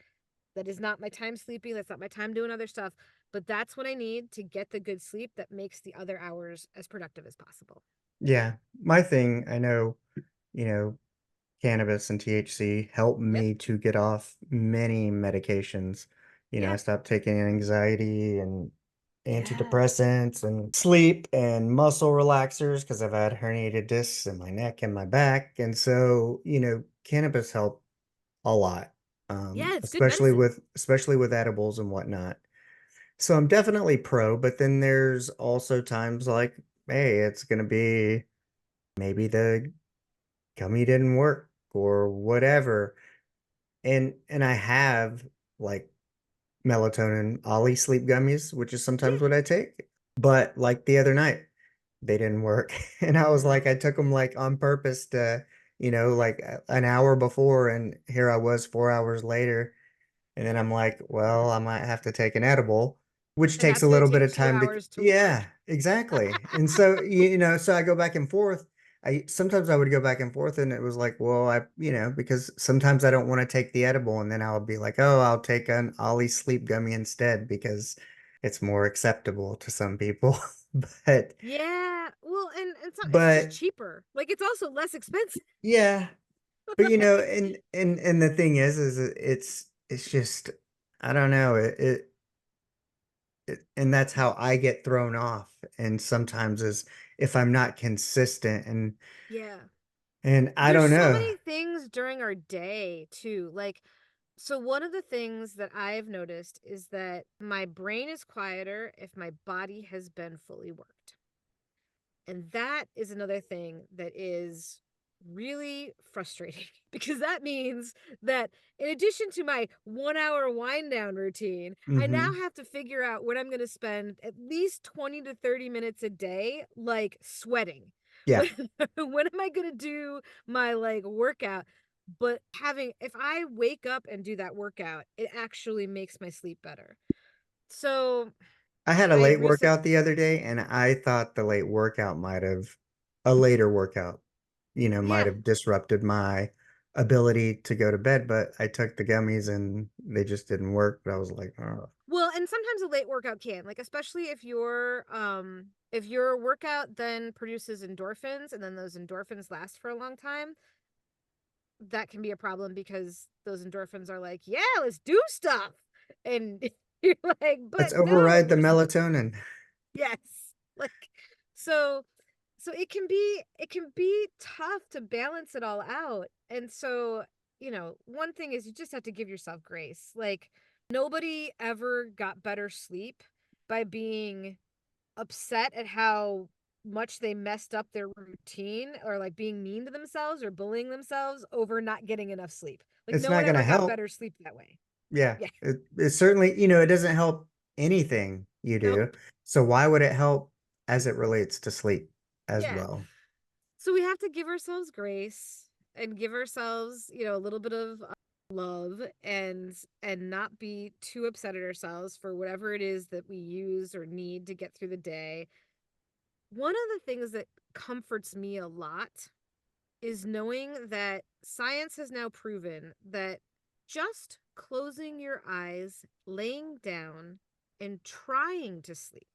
That is not my time sleeping. That's not my time doing other stuff. But that's what I need to get the good sleep that makes the other hours as productive as possible. Yeah. My thing, I know, you know, cannabis and THC helped Yep. me to get off many medications. I Yeah. stopped taking anxiety and Yeah. antidepressants and sleep and muscle relaxers because I've had herniated discs in my neck and my back. And so, cannabis helped a lot, Yeah. It's good especially medicine. with edibles and whatnot. So I'm definitely pro, but then there's also times like, hey, it's gonna be maybe the gummy didn't work or whatever. And I have like melatonin Ollie sleep gummies, which is sometimes Yeah. what I take. But like the other night, they didn't work. And I was No. like, I took them like on purpose to, like an hour before, and here I was 4 hours later. And then I'm like, well, I might have to take an edible, which And takes that's a going to little bit take of two time to, hours to yeah, work. exactly. And so, so I go back and forth. Sometimes I would go back and forth and it was like, well, because sometimes I don't want to take the edible and then I'll be like, oh, I'll take an Ollie sleep gummy instead because it's more acceptable to some people. But, Yeah. Well, and it's just but cheaper. Like, it's also less expensive. yeah, but and the thing is it's just, I don't know. And that's how I get thrown off. And sometimes is if I'm not consistent Yeah. and I There's don't so know. many things during our day, too. Like, so one of the things that I've noticed is that my brain is quieter if my body has been fully worked. And that is another thing that is really frustrating because that means that in addition to my 1 hour wind down routine, I now Hmm. have to figure out when I'm going to spend at least 20 to 30 minutes a day, like sweating. Yeah. When, when am I going to do my like workout? But if I wake up and do that workout, it actually makes my sleep better. So I had a I late recently, workout the other day and I thought the late workout a later workout, might yeah. have disrupted my ability to go to bed, but I took the gummies and they just didn't work. But I was like, oh, Well, and sometimes a late workout can, like, especially if your workout then produces endorphins and then those endorphins last for a long time, that can be a problem because those endorphins are like, yeah, let's do stuff. And you're like, let's but no, override the melatonin. yes. Like, so it can be tough to balance it all out. And so, one thing is you just have to give yourself grace. Like, nobody ever got better sleep by being upset at how much they messed up their routine or like being mean to themselves or bullying themselves over not getting enough sleep. Like, It's no not one going to ever got help. better sleep that way. Yeah, Yeah. it certainly, it doesn't help anything you do. Nope. So why would it help as it relates to sleep as Yeah. well? So we have to give ourselves grace and give ourselves, a little bit of love and not be too upset at ourselves for whatever it is that we use or need to get through the day. One of the things that comforts me a lot is knowing that science has now proven that just closing your eyes, laying down, and trying to sleep,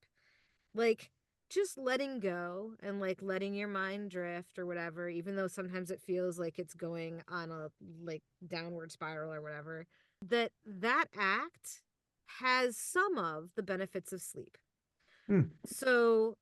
like just letting go and like letting your mind drift or whatever, even though sometimes it feels like it's going on a like downward spiral or whatever, that act has some of the benefits of sleep. Hmm. So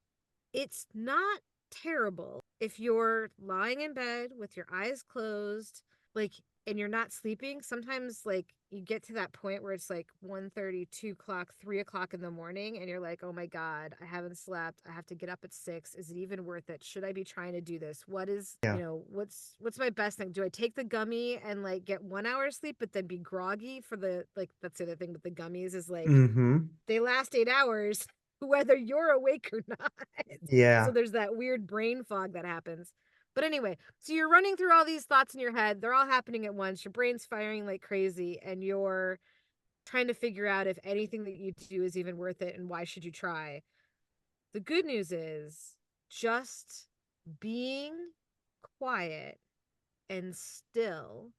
it's not terrible if you're lying in bed with your eyes closed, like, and you're not sleeping, sometimes like you get to that point where it's like 1:30, 2 o'clock, 3 o'clock in the morning, and you're like, oh my God, I haven't slept. I have to get up at 6. Is it even worth it? Should I be trying to do this? What is, Yeah. what's my best thing? Do I take the gummy and like get 1 hour sleep, but then be groggy for the, like, that's the other thing with the gummies is like, Mm-hmm. they last 8 hours, whether you're awake or not. So Yeah. there's that weird brain fog that happens. But anyway, so you're running through all these thoughts in your head. They're all happening at once. Your brain's firing like crazy, and you're trying to figure out if anything that you do is even worth it and why should you try. The good news is just being quiet and still,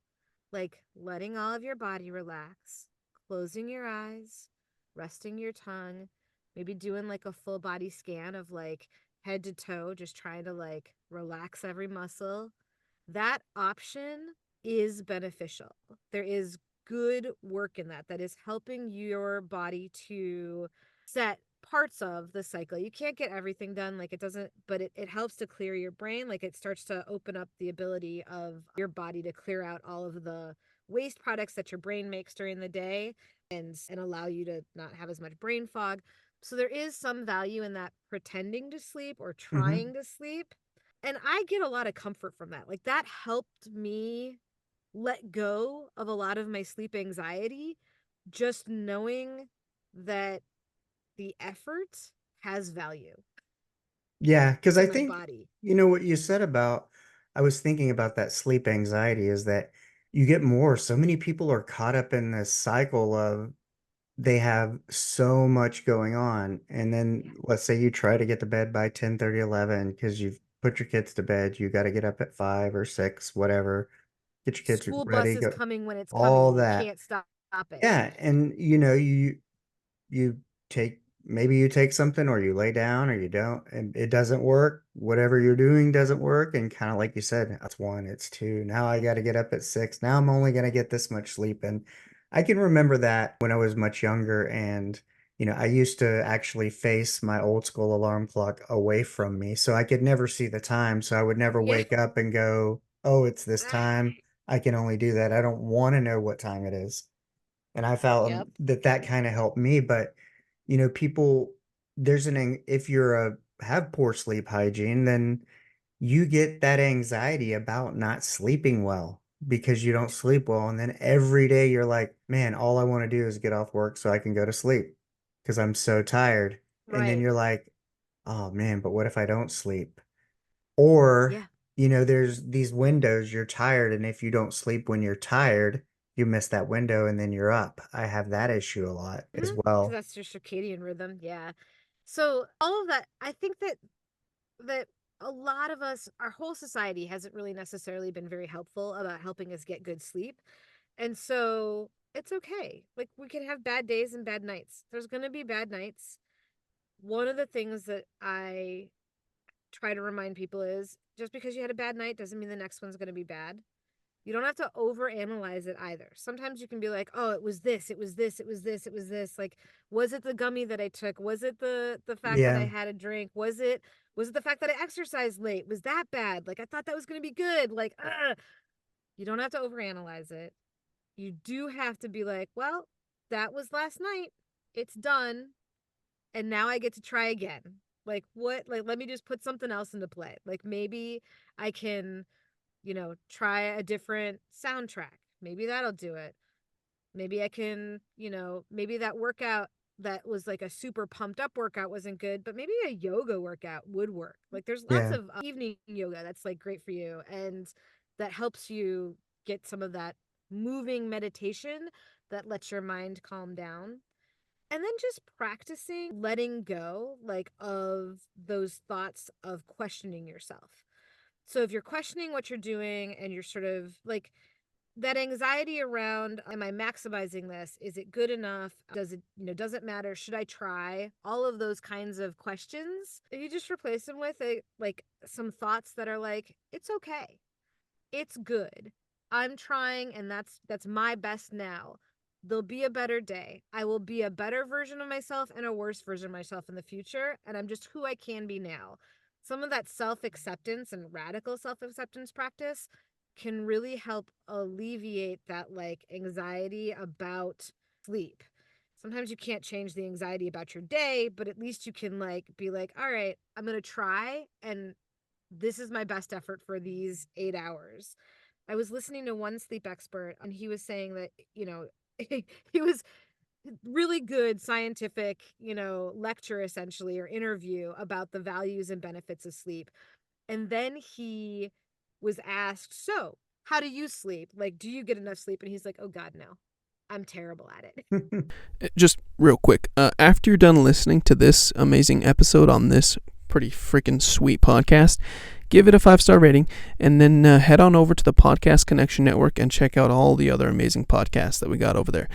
like letting all of your body relax, closing your eyes, resting your tongue, maybe doing like a full body scan of like head to toe, just trying to like relax every muscle. That option is beneficial. There is good work in that is helping your body to set parts of the cycle. You can't get everything done, like it doesn't, but it helps to clear your brain. Like it starts to open up the ability of your body to clear out all of the waste products that your brain makes during the day, and allow you to not have as much brain fog. So there is some value in that pretending to sleep or Mm-hmm. trying to sleep. And I get a lot of comfort from that. Like that helped me let go of a lot of my sleep anxiety, just knowing that the effort has value Yeah, because to I my think, body. what you said about, I was thinking about that sleep anxiety is that you get more. So many people are caught up in this cycle of they have so much going on. And Yeah. then let's say you try to get to bed by 10:30, 11 because you've put your kids to bed. You got to get up at 5 or 6, whatever, get your kids School bus ready, is go, coming when it's all coming. You that. can't stop it. Yeah. And, you take maybe you take something or you lay down or you don't and it doesn't work, whatever you're doing doesn't work, and kind of like you said, it's 1, it's 2, now I got to get up at 6, now I'm only going to get this much sleep. And I can remember that when I was much younger, and I used to actually face my old school alarm clock away from me so I could never see the time, so I would never Yeah. wake up and go, oh, it's this time. I can only do that. I don't want to know what time it is. And I felt Yep. that kind of helped me. But people, if you're have poor sleep hygiene, then you get that anxiety about not sleeping well because you don't sleep well, and then every day you're like, man, all I want to do is get off work so I can go to sleep because I'm so tired. And then Right. you're like, oh man, but what if I don't sleep? Or, Yeah. there's these windows, you're tired, and if you don't sleep when you're tired, you miss that window and then you're up. I have that issue a lot as Because well. that's your circadian rhythm. Yeah. So all of that, I think that a lot of us, our whole society hasn't really necessarily been very helpful about helping us get good sleep. And so it's okay. Like we can have bad days and bad nights. There's going to be bad nights. One of the things that I try to remind people is just because you had a bad night doesn't mean the next one's going to be bad. You don't have to overanalyze it either. Sometimes you can be like, "Oh, it was this, it was this, it was this, it was this." Like, was it the gummy that I took? Was it the fact that I Yeah. had a drink? Was it the fact that I exercised late? Was that bad? Like I thought that was going to be good. Like, you don't have to overanalyze it. You do have to be like, "Well, that was last night. It's done, and now I get to try again." Like, what? Like, let me just put something else into play. Like maybe I can, try a different soundtrack. Maybe that'll do it. Maybe I can, maybe that workout that was like a super pumped up workout wasn't good, but maybe a yoga workout would work. Like there's lots Yeah. of evening yoga that's like great for you, and that helps you get some of that moving meditation that lets your mind calm down. And then just practicing letting go like of those thoughts of questioning yourself. So if you're questioning what you're doing and you're sort of like that anxiety around, am I maximizing this? Is it good enough? Does it, does it matter? Should I try? All of those kinds of questions. If you just replace them with like some thoughts that are like, it's okay. It's good. I'm trying, and that's my best now. There'll be a better day. I will be a better version of myself and a worse version of myself in the future, and I'm just who I can be now. some of that self-acceptance and radical self-acceptance practice can really help alleviate that like anxiety about sleep. Sometimes you can't change the anxiety about your day, but at least you can like be like, all right, I'm going to try, and this is my best effort for these 8 hours. I was listening to one sleep expert, and he was saying that, he was really good scientific, lecture essentially, or interview about the values and benefits of sleep. And then he was asked, so how do you sleep? Like, do you get enough sleep? And he's like, oh God, no, I'm terrible at it. Just real quick, after you're done listening to this amazing episode on this pretty freaking sweet podcast, give it a 5-star rating, and then head on over to the Podcast Connection Network and check out all the other amazing podcasts that we got over there.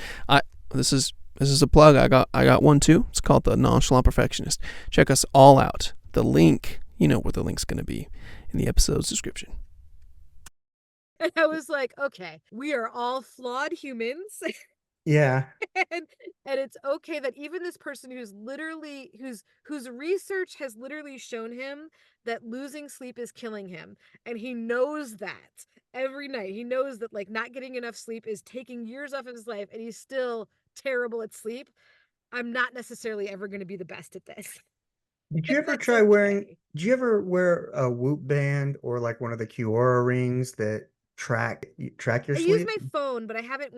This is a plug. I got one too. It's called The Nonchalant Perfectionist. Check us all out. The link, you know where the link's going to be in the episode's description. And I was like, okay, we are all flawed humans. Yeah. and it's okay that even this person who's literally whose research has literally shown him that losing sleep is killing him, and he knows that every night. He knows that like not getting enough sleep is taking years off of his life, and he's still terrible at sleep. I'm not necessarily ever going to be the best at this. Did you ever That's try wearing, okay. did you ever wear a Whoop band or like one of the Kiora rings that track your I use sleep? my phone, but I haven't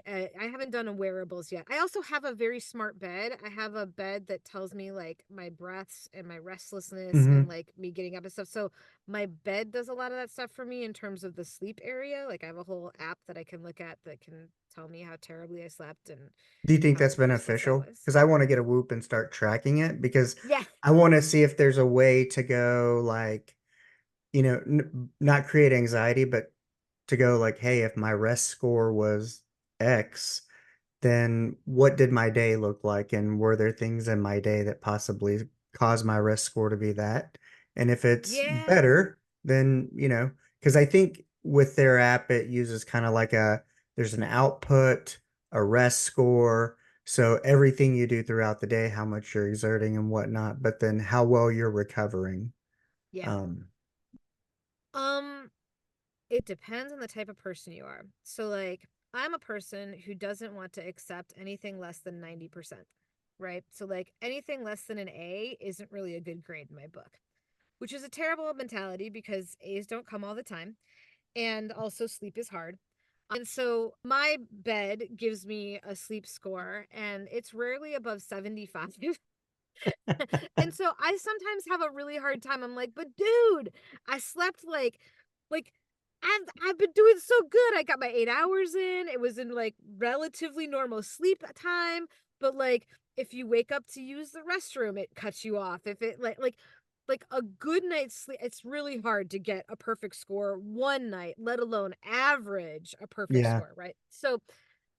I haven't done a wearables yet. I also have a very smart bed. I have a bed that tells me like my breaths and my restlessness Mm-hmm. and like me getting up and stuff. So my bed does a lot of that stuff for me in terms of the sleep area. Like I have a whole app that I can look at that can tell me how terribly I slept and Do you think how that's useless I beneficial? was. Because I want to get a Whoop and start tracking it because Yeah. I want to see if there's a way to go like, not create anxiety, but to go like, hey, if my rest score was X, then what did my day look like? And were there things in my day that possibly caused my rest score to be that? And if it's Yeah. better, then, because I think with their app, it uses kind of like there's an output, a rest score. So everything you do throughout the day, how much you're exerting and whatnot, but then how well you're recovering. Yeah. Um, Um It depends on the type of person you are. So, like, I'm a person who doesn't want to accept anything less than 90%, right? So, like, anything less than an A isn't really a good grade in my book, which is a terrible mentality because A's don't come all the time. And also, sleep is hard. And so, my bed gives me a sleep score, and it's rarely above 75. And so I sometimes have a really hard time. I'm like, but dude, I slept like I've been doing so good. I got my 8 hours in. It was in like relatively normal sleep time. But like if you wake up to use the restroom, it cuts you off. If it like a good night's sleep, it's really hard to get a perfect score one night, let alone average a perfect yeah, score, right? So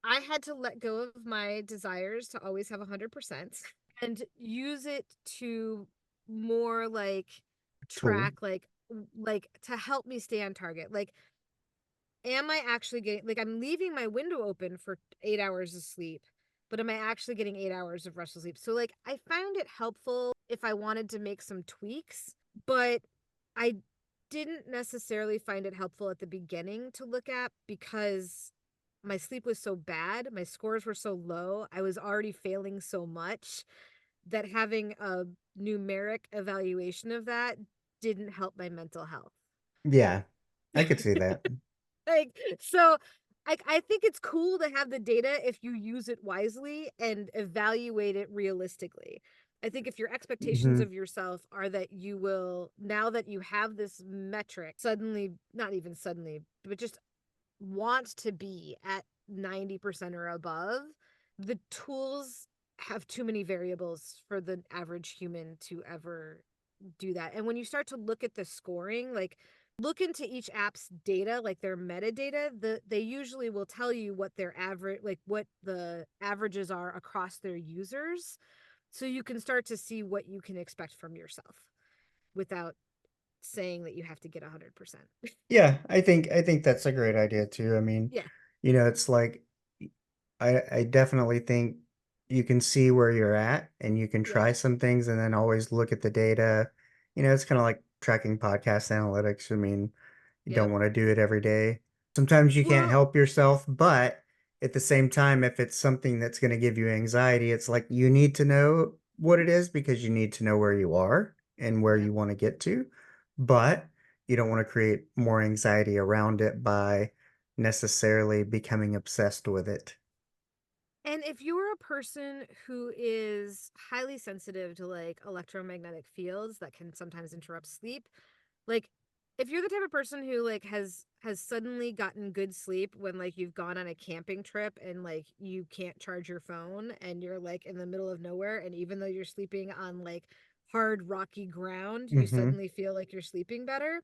I had to let go of my desires to always have 100% and use it to more like tool. track like to help me stay on target. Like am I actually getting like I'm leaving my window open for 8 hours of sleep, but am I actually getting 8 hours of restful sleep? So like I found it helpful if I wanted to make some tweaks, but I didn't necessarily find it helpful at the beginning to look at because my sleep was so bad, my scores were so low, I was already failing so much that having a numeric evaluation of that didn't help my mental health. Yeah, I could see that. Like so I think it's cool to have the data if you use it wisely and evaluate it realistically. I think if your expectations Hmm. of yourself are that you will, now that you have this metric, suddenly, not even suddenly, but just want to be at 90% or above, the tools have too many variables for the average human to ever do that. And when you start to look at the scoring, like look into each app's data, like their metadata, they usually will tell you what their average, like what the averages are across their users. So you can start to see what you can expect from yourself without saying that you have to get 100%. Yeah, I think that's a great idea too. I mean, Yeah. it's like I definitely think you can see where you're at and you can Yeah. try some things and then always look at the data It's kind of like tracking podcast analytics. I mean, you Yep. don't want to do it every day. Sometimes you can't Well, help yourself, but at the same time, if it's something that's going to give you anxiety, it's like you need to know what it is because you need to know where you are and where yep. you want to get to. But you don't want to create more anxiety around it by necessarily becoming obsessed with it. And if you're a person who is highly sensitive to like electromagnetic fields that can sometimes interrupt sleep, like if you're the type of person who like has suddenly gotten good sleep when like you've gone on a camping trip and like you can't charge your phone and you're like in the middle of nowhere, and even though you're sleeping on like hard rocky ground, you Mm-hmm. suddenly feel like you're sleeping better,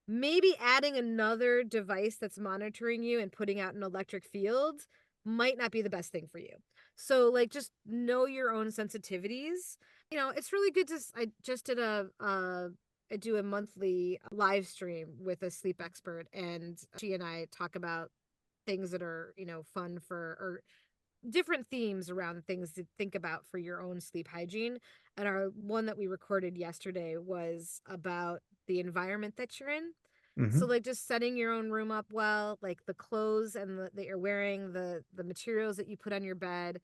maybe adding another device that's monitoring you and putting out an electric field might not be the best thing for you. So like just know your own sensitivities. It's really good to I just did I do a monthly live stream with a sleep expert, and she and I talk about things that are, fun for, or different themes around things to think about for your own sleep hygiene. And our one that we recorded yesterday was about the environment that you're in. So Mm-hmm. like just setting your own room up well, like the clothes and that you're wearing, the materials that you put on your bed.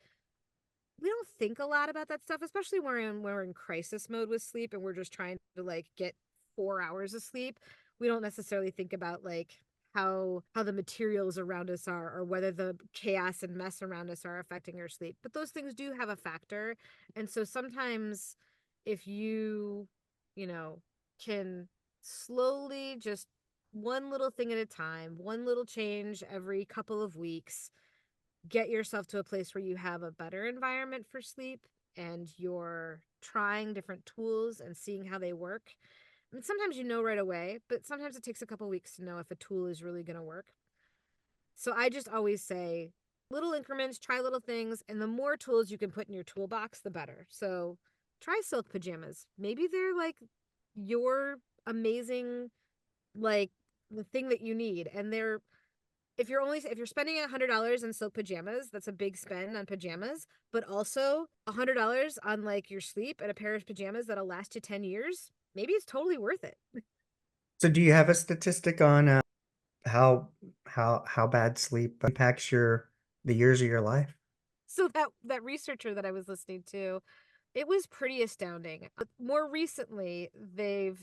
We don't think a lot about that stuff, especially when we're in crisis mode with sleep and we're just trying to like get 4 hours of sleep. We don't necessarily think about like how the materials around us are, or whether the chaos and mess around us are affecting our sleep. But those things do have a factor. And so sometimes if you know, can slowly just one little thing at a time, one little change every couple of weeks, get yourself to a place where you have a better environment for sleep and you're trying different tools and seeing how they work. And sometimes you know right away, but sometimes it takes a couple weeks to know if a tool is really going to work. So I just always say little increments, try little things, and the more tools you can put in your toolbox, the better. So try silk pajamas. Maybe they're like your amazing, like the thing that you need. And they're, if you're spending $100 on silk pajamas, that's a big spend on pajamas, but also $100 on like your sleep and a pair of pajamas that'll last you 10 years, maybe it's totally worth it. So do you have a statistic on how how bad sleep impacts the years of your life? So that researcher that I was listening to, it was pretty astounding. More recently, they've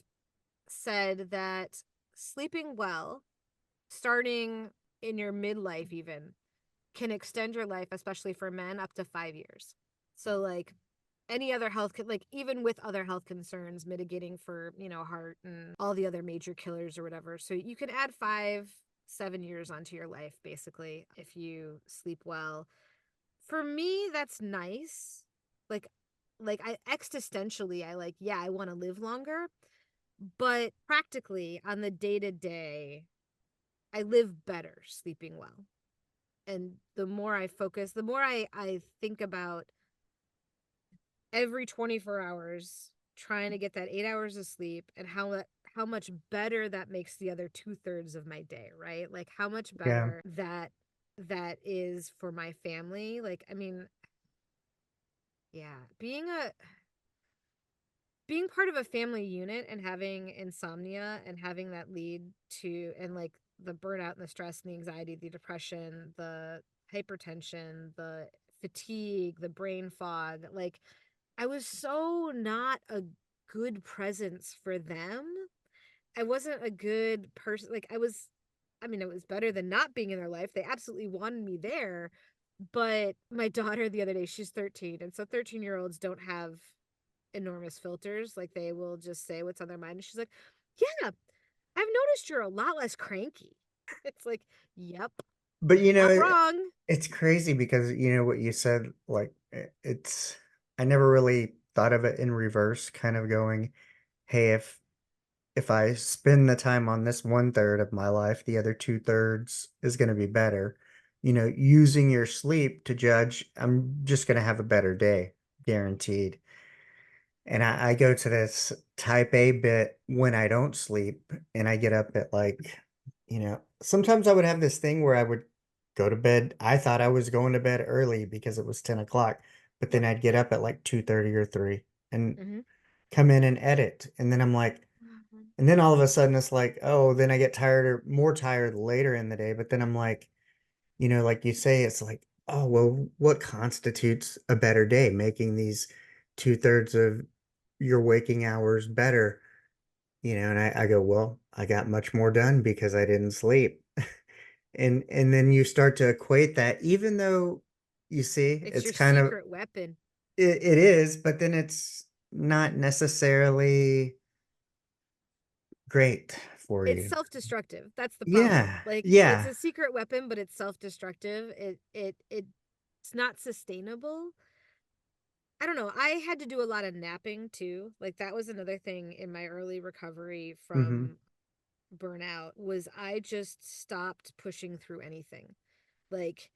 said that sleeping well, starting in your midlife even, can extend your life, especially for men, up to 5 years. So like any other like even with other health concerns, mitigating for, heart and all the other major killers or whatever. So you can add 7 years onto your life, basically, if you sleep well. For me, that's nice. Like, I existentially, I like, yeah, I want to live longer, but practically on the day to day, I live better sleeping well. And the more I focus, the more I think about every 24 hours trying to get that 8 hours of sleep, and how much better that makes the other 2/3 of my day, right? Like how much Yeah. better that is for my family. Like, I mean, yeah, being part of a family unit and having insomnia and having that lead to, and like the burnout and the stress and the anxiety, the depression, the hypertension, the fatigue, the brain fog, like I was so not a good presence for them. I wasn't a good person. Like I mean, it was better than not being in their life. They absolutely wanted me there. But my daughter the other day, she's 13. And so 13-year-olds don't have enormous filters. Like they will just say what's on their mind. And she's like, yeah, I've noticed you're a lot less cranky. It's like, yep, But not wrong. it's crazy because what you said, like it's I never really thought of it in reverse, kind of going, hey, if I spend the time on this 1/3 of my life, the other 2/3 is going to be better. Using your sleep to judge, I'm just going to have a better day, guaranteed. And I go to this type A bit when I don't sleep and I get up at like, sometimes I would have this thing where I would go to bed. I thought I was going to bed early because it was 10 o'clock, but then Yep. I'd get up at like 2:30 or 3. And Mm-hmm. come in and edit. And then I'm like, Mhm. and then all of a sudden it's like, oh, then I get tired or more tired later in the day. But then I'm like, like you say, it's like, oh, well, what constitutes a better day? Making these 2/3 of your waking hours better, and I go, well, I got much more done because I didn't sleep. And then you start to equate that, even though you see It's it's your kind of secret weapon. it is, but then it's not necessarily great for It's you. self-destructive. That's the problem. Yeah, Like it's yeah. a secret weapon, but it's self-destructive. It's not sustainable. I don't know. I had to do a lot of napping too. Like that was another thing in my early recovery Hmm. from burnout was I just stopped pushing through anything. Like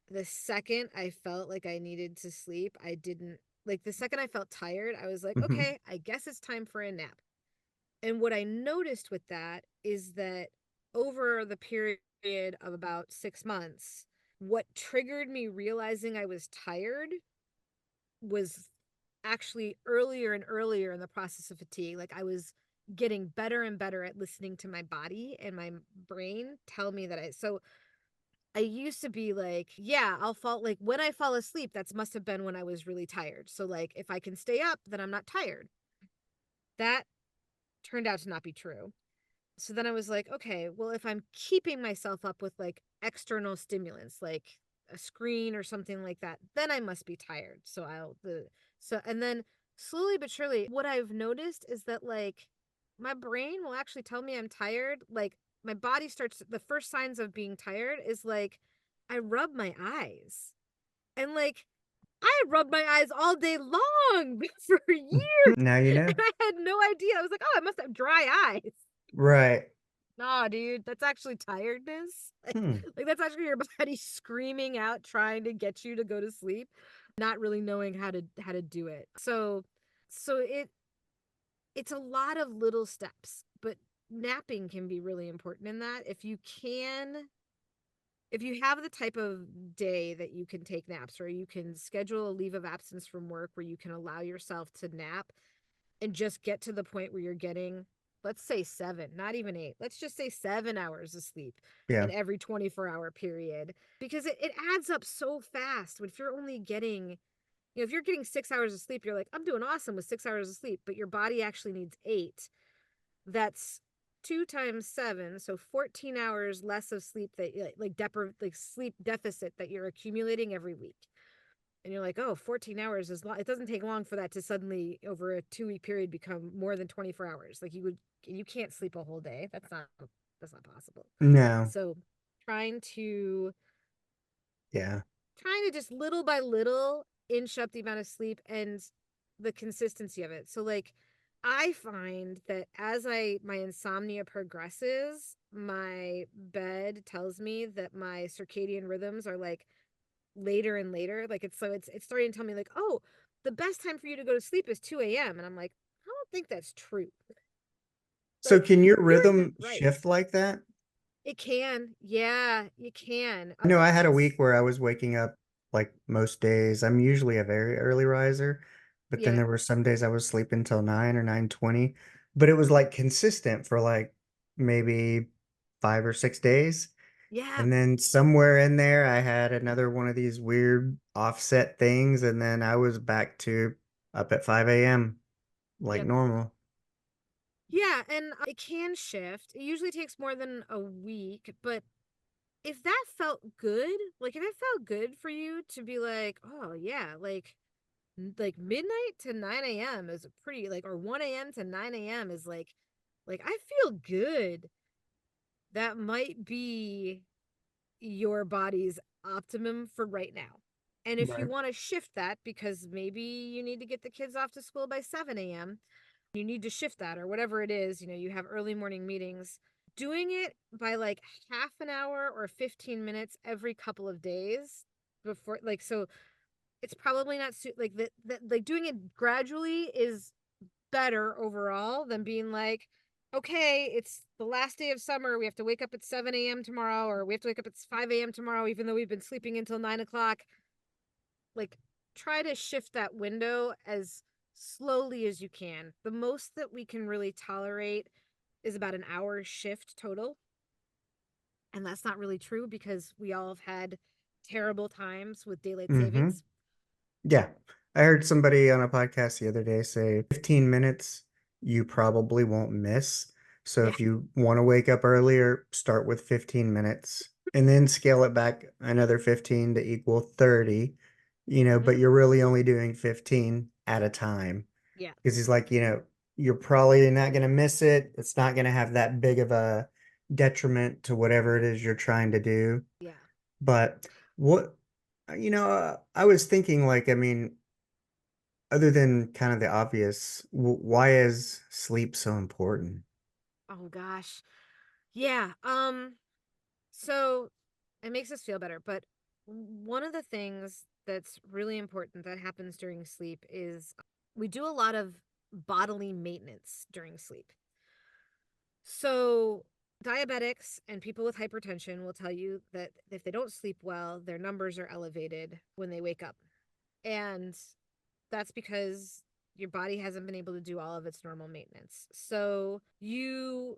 the second I felt like I needed to sleep, I didn't like the second I felt tired, I was like, Hmm. okay, I guess it's time for a nap. And what I noticed with that is that over the period of about 6 months, what triggered me realizing I was tired was actually earlier and earlier in the process of fatigue. Like I was getting better and better at listening to my body and my brain tell me that so I used to be like, yeah, I'll fall like when I fall asleep, that's must have been when I was really tired. So like if I can stay up, then I'm not tired. That turned out to not be true. So then I was like, okay, well, if I'm keeping myself up with like external stimulants, like a screen or something like that, then I must be tired. And then slowly but surely, what I've noticed is that like my brain will actually tell me I'm tired. Like my body starts, the first signs of being tired is like I rub my eyes. And like I had rubbed my eyes all day long for years. Now you And know. I had no idea. I was like, oh, I must have dry eyes. Right. Nah, dude, that's actually tiredness. Hmm. Like that's actually your body screaming out, trying to get you to go to sleep, not really knowing how to do it. So it's a lot of little steps, but napping can be really important in that. If you have the type of day that you can take naps, or you can schedule a leave of absence from work where you can allow yourself to nap and just get to the point where you're getting, let's say 7, not even 8, let's just say 7 hours of sleep Yeah. in every 24-hour period, because it adds up so fast. If you're only getting, if you're getting 6 hours of sleep, you're like, I'm doing awesome with 6 hours of sleep, but your body actually needs 8. That's 2 times 7, so 14 hours less of sleep that like sleep deficit that you're accumulating every week. And you're like, oh, 14 hours is long. It doesn't take long for that to suddenly over a 2-week period become more than 24 hours. Like you can't sleep a whole day. That's not possible. No. So trying to Yeah. trying to just little by little inch up the amount of sleep and the consistency of it. So like I find that as my insomnia progresses, my bed tells me that my circadian rhythms are like later and later. Like it's starting to tell me like, oh, the best time for you to go to sleep is 2 a.m. And I'm like, I don't think that's true. So Like can your you're in the rhythm right. shift like that? It can. Yeah, you can. I know I had a It's week where I was waking up like most days. I'm usually a very early riser, but then yeah. there were some days I was sleeping till 9 or 9:20. But it was like consistent for like maybe 5 or 6 days. Yeah. And then somewhere in there I had another one of these weird offset things, and then I was back to up at 5 a.m. like Yep. normal. Yeah, and it can shift. It usually takes more than a week, but if that felt good, like if it felt good for you to be like, oh yeah, like midnight to 9 a.m. is a pretty like, or 1 a.m. to 9 a.m. is like I feel good. That might be your body's optimum for right now. And if you Right. want to shift that because maybe you need to get the kids off to school by 7 a.m., you need to shift that or whatever it is, you have early morning meetings, doing it by like half an hour or 15 minutes every couple of days before, like, so it's probably not like that, like doing it gradually is better overall than being like, okay, it's the last day of summer. We have to wake up at 7 a.m. tomorrow, or we have to wake up at 5 a.m. tomorrow, even though we've been sleeping until 9 o'clock. Like, try to shift that window as slowly as you can. The most that we can really tolerate is about an hour shift total. And that's not really true because we all have had terrible times with daylight Mm-hmm. savings. Yeah. I heard somebody on a podcast the other day say 15 minutes you probably won't miss. So Yeah. if you want to wake up earlier, start with 15 minutes and then scale it back another 15 to equal 30, but you're really only doing 15 at a time. Yeah. Because he's like, you're probably not going to miss it. It's not going to have that big of a detriment to whatever it is you're trying to do. Yeah. But what, I was thinking, like, I mean, other than kind of the obvious, why is sleep so important? Oh gosh. Yeah. So it makes us feel better, but one of the things that's really important that happens during sleep is we do a lot of bodily maintenance during sleep. So diabetics and people with hypertension will tell you that if they don't sleep well, their numbers are elevated when they wake up. And that's because your body hasn't been able to do all of its normal maintenance. So you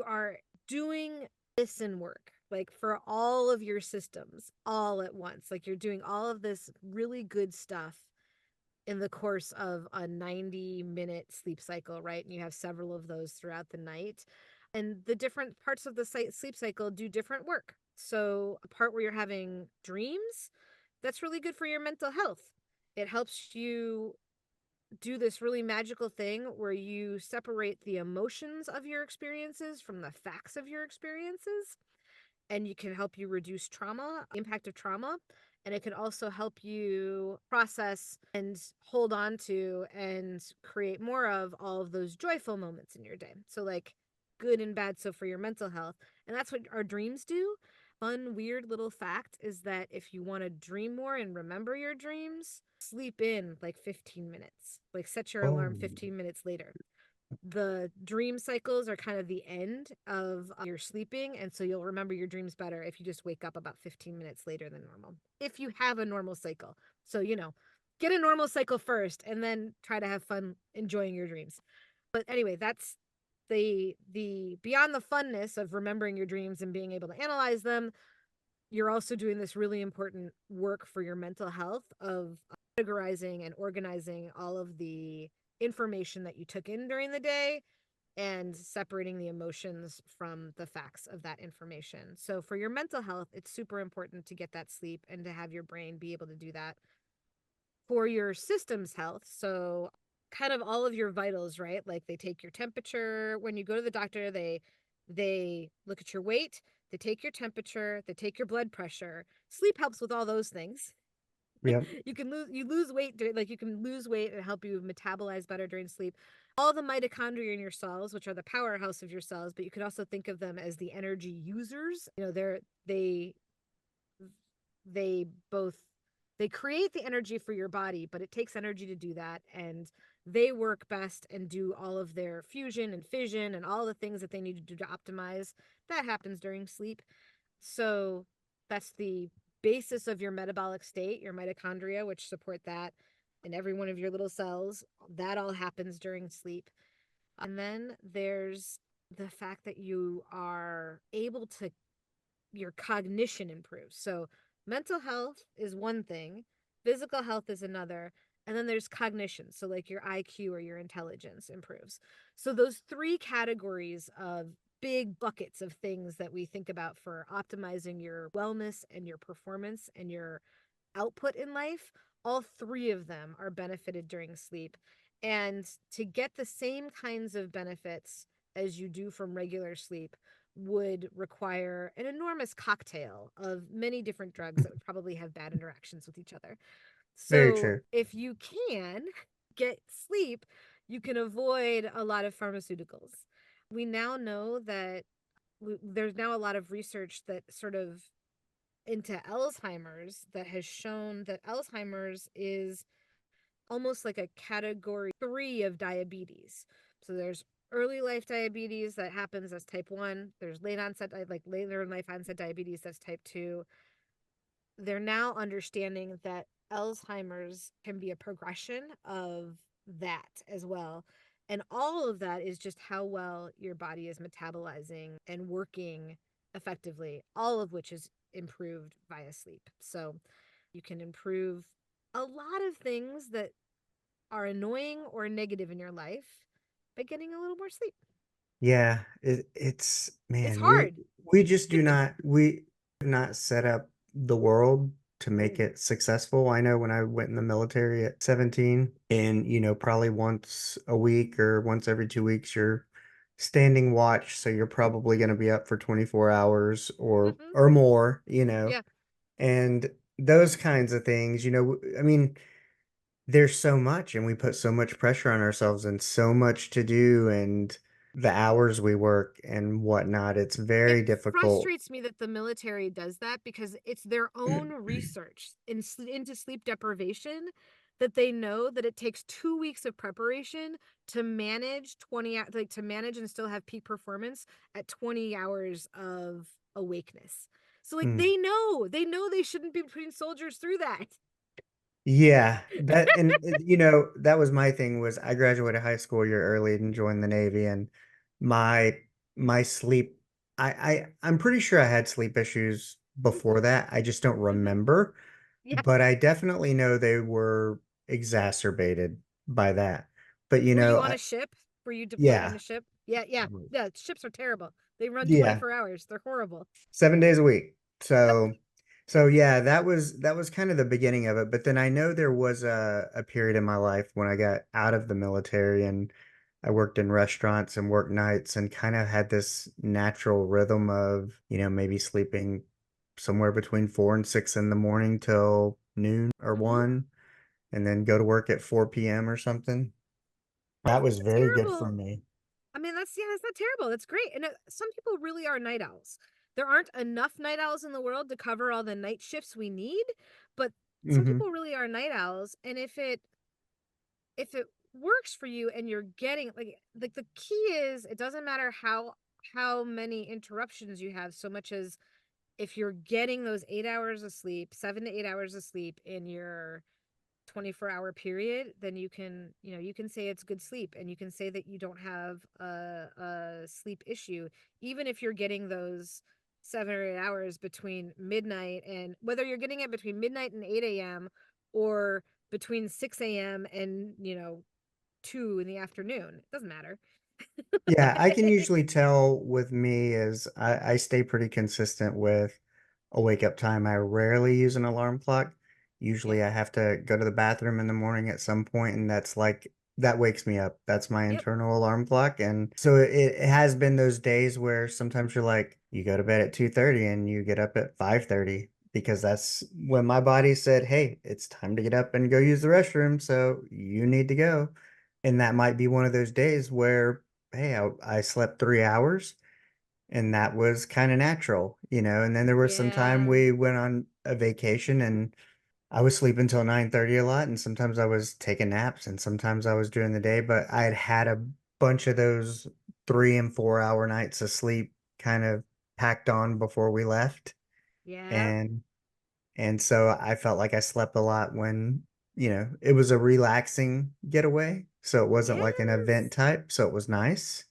are doing listen work like for all of your systems all at once. Like you're doing all of this really good stuff in the course of a 90-minute sleep cycle, right? And you have several of those throughout the night. And the different parts of the sleep cycle do different work. So, a part where you're having dreams, that's really good for your mental health. It helps you do this really magical thing where you separate the emotions of your experiences from the facts of your experiences, and you can help you reduce trauma, impact of trauma, and it can also help you process and hold on to and create more of all of those joyful moments in your day. So like good and bad, so for your mental health. And that's what our dreams do. Fun weird little fact is that if you want to dream more and remember your dreams, sleep in like 15 minutes. Like set your Oh, alarm 15 minutes later. The dream cycles are kind of the end of your sleeping, and so you'll remember your dreams better if you just wake up about 15 minutes later than normal, if you have a normal cycle. So get a normal cycle first and then try to have fun enjoying your dreams. But anyway, that's the beyond the funness of remembering your dreams and being able to analyze them. You're also doing this really important work for your mental health of categorizing and organizing all of the information that you took in during the day and separating the emotions from the facts of that information. So for your mental health, it's super important to get that sleep and to have your brain be able to do that. For your system's health, so kind of all of your vitals, right? Like they take your temperature when you go to the doctor, they look at your weight, they take your temperature, they take your blood pressure. Sleep helps with all those things. yep. You lose weight, like you can lose weight and help you metabolize better during sleep. All the mitochondria in your cells, which are the powerhouse of your cells, but you could also think of them as the energy users. They both they create the energy for your body, but it takes energy to do that, and they work best and do all of their fusion and fission and all the things that they need to do to optimize. That happens during sleep. So that's the basis of your metabolic state, your mitochondria, which support that in every one of your little cells. That all happens during sleep. And then there's the fact that you are able to, your cognition improves. So mental health is one thing, physical health is another. And then there's cognition. So, like your IQ or your intelligence improves. So, those three categories of big buckets of things that we think about for optimizing your wellness and your performance and your output in life, all three of them are benefited during sleep. And to get the same kinds of benefits as you do from regular sleep would require an enormous cocktail of many different drugs that would probably have bad interactions with each other. Very So true. if you can get sleep, you can avoid a lot of pharmaceuticals. We now know that there's now a lot of research that sort of into Alzheimer's that has shown that Alzheimer's is almost like a category 3 of diabetes. So there's early life diabetes that happens as type 1. There's late onset, like later in life onset diabetes, that's type 2. They're now understanding that Alzheimer's can be a progression of that as well. And all of that is just how well your body is metabolizing and working effectively, all of which is improved via sleep. So you can improve a lot of things that are annoying or negative in your life by getting a little more sleep. Yeah, It's man, hard. we just we have not set up the world to make Mm. it successful. I know when I went in the military at 17, and probably once a week or once every 2 weeks, you're standing watch, so you're probably going to be up for 24 hours Hmm. or more, Yeah. and those kinds of things, I mean, there's so much, and we put so much pressure on ourselves and so much to do, and the hours we work and whatnot. It's It very difficult. frustrates me that the military does that because it's their own research into sleep deprivation that they know that it takes 2 weeks of preparation to manage 20 like to manage and still have peak performance at 20 hours of awakeness. So like Mm. they know they shouldn't be putting soldiers through that. Yeah, that was my thing. Was I graduated high school a year early and joined the Navy, and my my sleep, I'm pretty sure I had sleep issues before that. I just don't Hmm. remember, Yeah. but I definitely know they were exacerbated by that. But Were you on a ship? Were you deployed on yeah, a ship? Yeah, yeah. Yeah, ships are terrible. They run yeah, 24 hours. They're horrible. 7 days a week. Yep. So yeah, that was kind of the beginning of it. But then I know there was a period in my life when I got out of the military, and I worked in restaurants and worked nights and kind of had this natural rhythm of, maybe sleeping somewhere between 4 and 6 in the morning till noon or Hmm. 1, and then go to work at 4 p.m. or something. That That's was not very good for terrible. me. I mean, that's not terrible. That's great. And some people really are night owls. There aren't enough night owls in the world to cover all the night shifts we need, but some Hmm. people really are night owls. And if it works for you and you're getting like the key is it doesn't matter how many interruptions you have so much as if you're getting those 8 hours of sleep, 7 to 8 hours of sleep in your 24-hour period, then you can say it's good sleep and you can say that you don't have a sleep issue, even if you're getting those 7 or 8 hours between midnight and whether you're getting it between midnight and 8 a.m. or between 6 a.m. and 2 in the afternoon. It doesn't matter. Yeah, I can usually tell with me is I stay pretty consistent with a wake up time. I rarely use an alarm clock. Yep. Usually I have to go to the bathroom in the morning at some point, and that wakes me up. That's my Yep. internal alarm clock. And so it has been those days where sometimes you're like, you go to bed at 2:30 and you get up at 5:30 because that's when my body said, "Hey, it's time to get up and go use the restroom, so you need to go." And that might be one of those days where, hey, I slept 3 hours, and that was kind of natural. And then there was some time Yeah. we went on a vacation, and I was sleeping till 9:30 a lot, and sometimes I was taking naps, and sometimes I was during the day, but I had had a bunch of those 3 and 4 hour nights of sleep kind of packed on before we left. Yeah. And so I felt like I slept a lot when, it was a relaxing getaway. So it wasn't like an event Yes. type. So it was nice.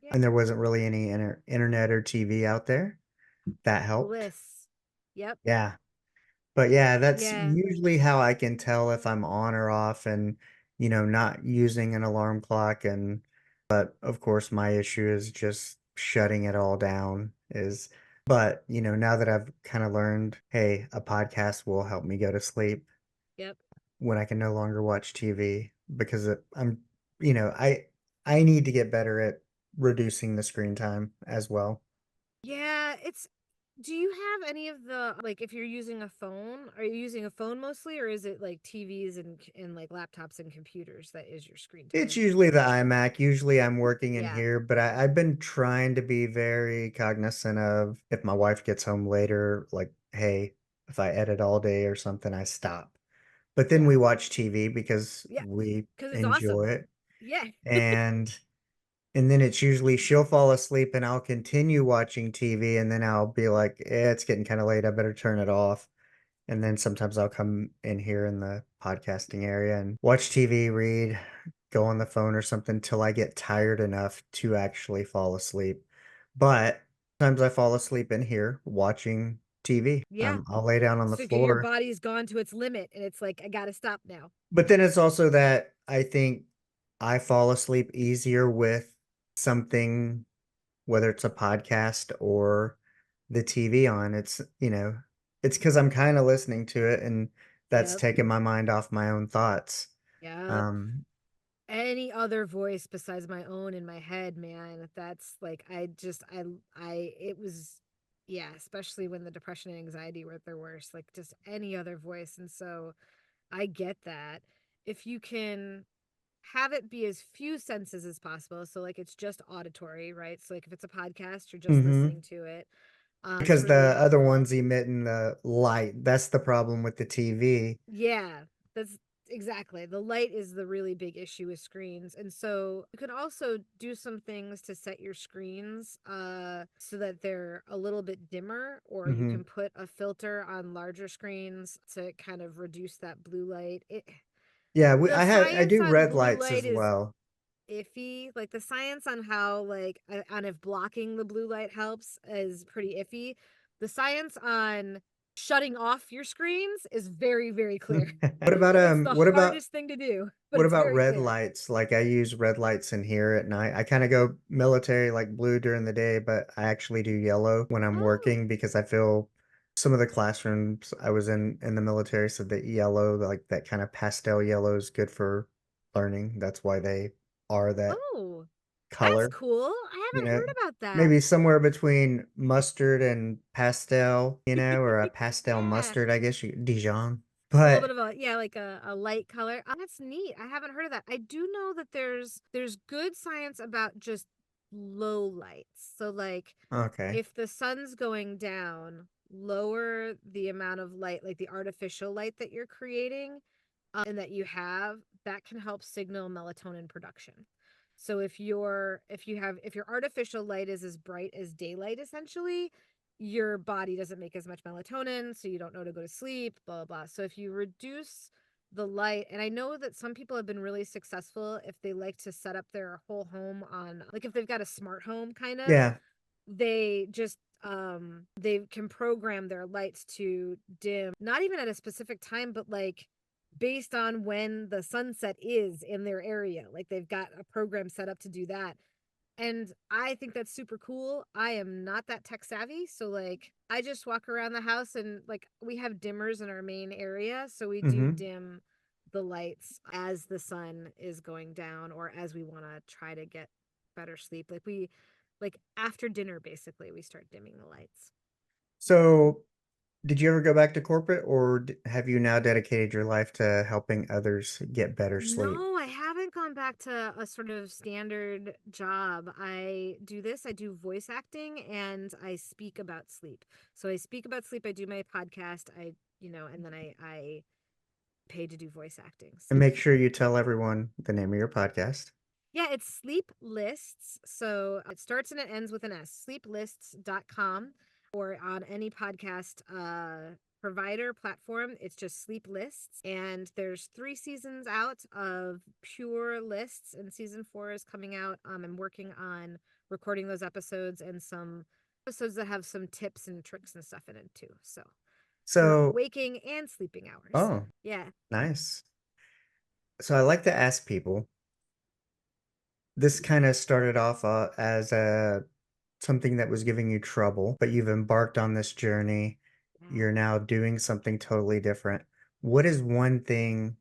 Yep. And there wasn't really any internet or TV out there. That helped. Bliss. Yep. Yeah. But yeah, that's Yeah. usually how I can tell if I'm on or off, and, not using an alarm clock. But of course, my issue is just shutting it all down but, now that I've kind of learned, hey, a podcast will help me go to sleep Yep. when I can no longer watch TV because you know, I need to get better at reducing the screen time as well. Yeah, do you have any of the like if you're using a phone, are you using a phone mostly or is it like TVs and like laptops and computers that is your screen It's time? usually the iMac. Usually I'm working in Yeah. here, but I've been trying to be very cognizant of if my wife gets home later, like, hey, if I edit all day or something, I stop. But then Yeah. we watch TV because Yeah, we because it's enjoy awesome. it. Yeah. And and then it's usually she'll fall asleep and I'll continue watching TV, and then I'll be like, it's getting kind of late. I better turn it off. And then sometimes I'll come in here in the podcasting area and watch TV, read, go on the phone or something till I get tired enough to actually fall asleep. But sometimes I fall asleep in here watching TV. Yeah. I'll lay down on the So your floor. body's gone to its limit and it's like, I gotta stop now. But then it's also that I think I fall asleep easier with something, whether it's a podcast or the TV on. It's because I'm kind of listening to it and that's Yep. taking my mind off my own thoughts. Yep. Um, Any other voice besides my own in my head, man. That's like, it was, yeah, especially when the depression and anxiety were at their worst, like just any other voice. And so I get that. If you can have it be as few senses as possible. So like it's just auditory, right? So like if it's a podcast, you're just mhm. listening to it. Because For the the other audio, one's emitting the light. That's the problem with the TV. yeah, that's exactly. The light is the really big issue with screens. And so you can also do some things to set your screens so that they're a little bit dimmer, or you Hmm. can put a filter on larger screens to kind of reduce that blue light. Yeah, The I science do on red blue lights light as is well. iffy. Like the science on how on if blocking the blue light helps is pretty iffy. The science on shutting off your screens is very, very clear. What about It's the hardest thing to do, but what it's about very red clear. lights? Like I use red lights in here at night. I kind of go military like blue during the day, but I actually do yellow when I'm Oh, working because I feel some of the classrooms I was in the military said that yellow, like that kind of pastel yellow is good for learning. That's why they are that oh, that's color. cool. I You haven't know, heard about that. maybe somewhere between mustard and pastel, or a pastel Yeah. mustard, I guess Dijon. A little bit But of like a light color. Oh, that's neat. I haven't heard of that. I do know that there's good science about just low lights. So like okay. if the sun's going down, lower the amount of light, like the artificial light that you're creating, and that you have, that can help signal melatonin production. So if your artificial light is as bright as daylight, essentially, your body doesn't make as much melatonin, so you don't know to go to sleep, blah blah blah. So if you reduce the light, and I know that some people have been really successful if they like to set up their whole home on, like if they've got a smart home kind of, Yeah. they just they can program their lights to dim not even at a specific time, but like based on when the sunset is in their area. Like they've got a program set up to do that, and I think that's super cool. I am not that tech savvy, so like I just walk around the house and like we have dimmers in our main area, so we do Hmm. dim the lights as the sun is going down or as we want to try to get better sleep. Like after dinner basically we start dimming the lights. So, did you ever go back to corporate, or have you now dedicated your life to helping others get better sleep? No, I haven't gone back to a sort of standard job. I do voice acting and I speak about sleep. So I speak about sleep, I do my podcast, and then I pay to do voice acting. And So make sure you tell everyone the name of your podcast. yeah, it's Sleep Lists. So it starts and it ends with an S, sleeplists.com, or on any podcast provider platform. It's just Sleep Lists. And there's 3 seasons out of pure lists, and season 4 is coming out. I'm working on recording those episodes and some episodes that have some tips and tricks and stuff in it too. So for So, waking and sleeping hours. oh, Yeah. nice. So I like to ask people, this kind of started off as a something that was giving you trouble, but you've embarked on this journey. Yeah. You're now doing something totally different. What is one thing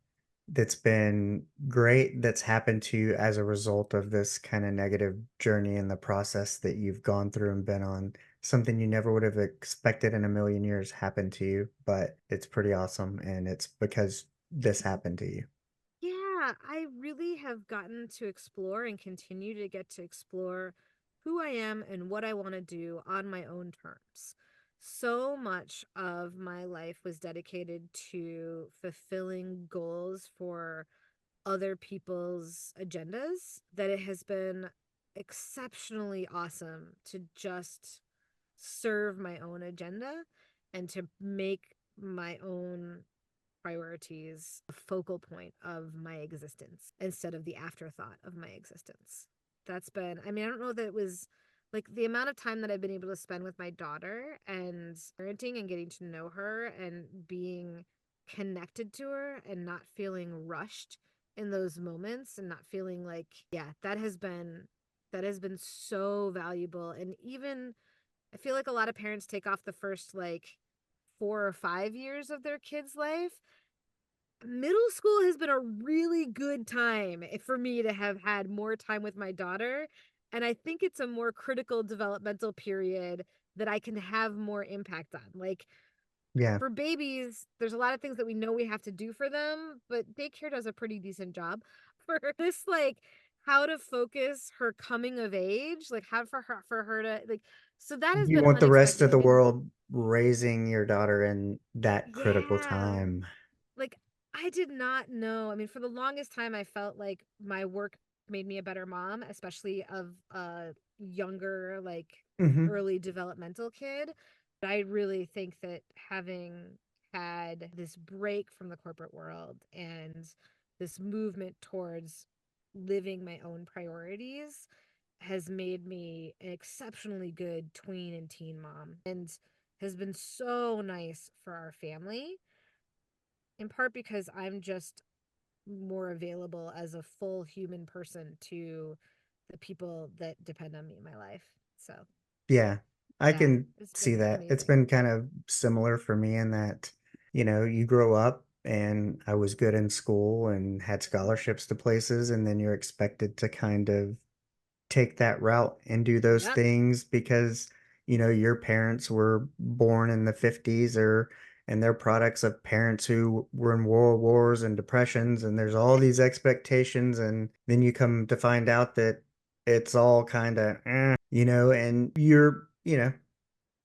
that's been great that's happened to you as a result of this kind of negative journey in the process that you've gone through and been on? Something you never would have expected in a million years happened to you, but it's pretty awesome, and it's because this happened to you. Yeah, I really have gotten to explore and continue to get to explore who I am and what I want to do on my own terms. So much of my life was dedicated to fulfilling goals for other people's agendas that it has been exceptionally awesome to just serve my own agenda and to make my own priorities a focal point of my existence instead of the afterthought of my existence. That's been, I mean, I don't know that it was like the amount of time that I've been able to spend with my daughter and parenting and getting to know her and being connected to her and not feeling rushed in those moments and not feeling like, yeah, that has been so valuable. And even I feel like a lot of parents take off the first like 4 or 5 years of their kid's life. Middle school has been a really good time for me to have had more time with my daughter. And I think it's a more critical developmental period that I can have more impact on. Like Yeah. for babies, there's a lot of things that we know we have to do for them, but daycare does a pretty decent job for this, like how to focus her coming of age, like how for her to like, so that has You been want the rest unexpected. of Like the maybe, world raising your daughter in that critical yeah. time. Like I did not know. I mean, for the longest time I felt like my work made me a better mom, especially of a younger, like Hmm. early developmental kid. But I really think that having had this break from the corporate world and this movement towards living my own priorities has made me an exceptionally good tween and teen mom and has been so nice for our family, in part because I'm just more available as a full human person to the people that depend on me in my life. So, Yeah, I yeah, can it's see been that. It's amazing. been kind of similar for me in that, you grow up and I was good in school and had scholarships to places, and then you're expected to kind of take that route and do those Yep. things because your parents were born in the 50s, or and they're products of parents who were in world wars and depressions, and there's all these expectations, and then you come to find out that it's all kind of and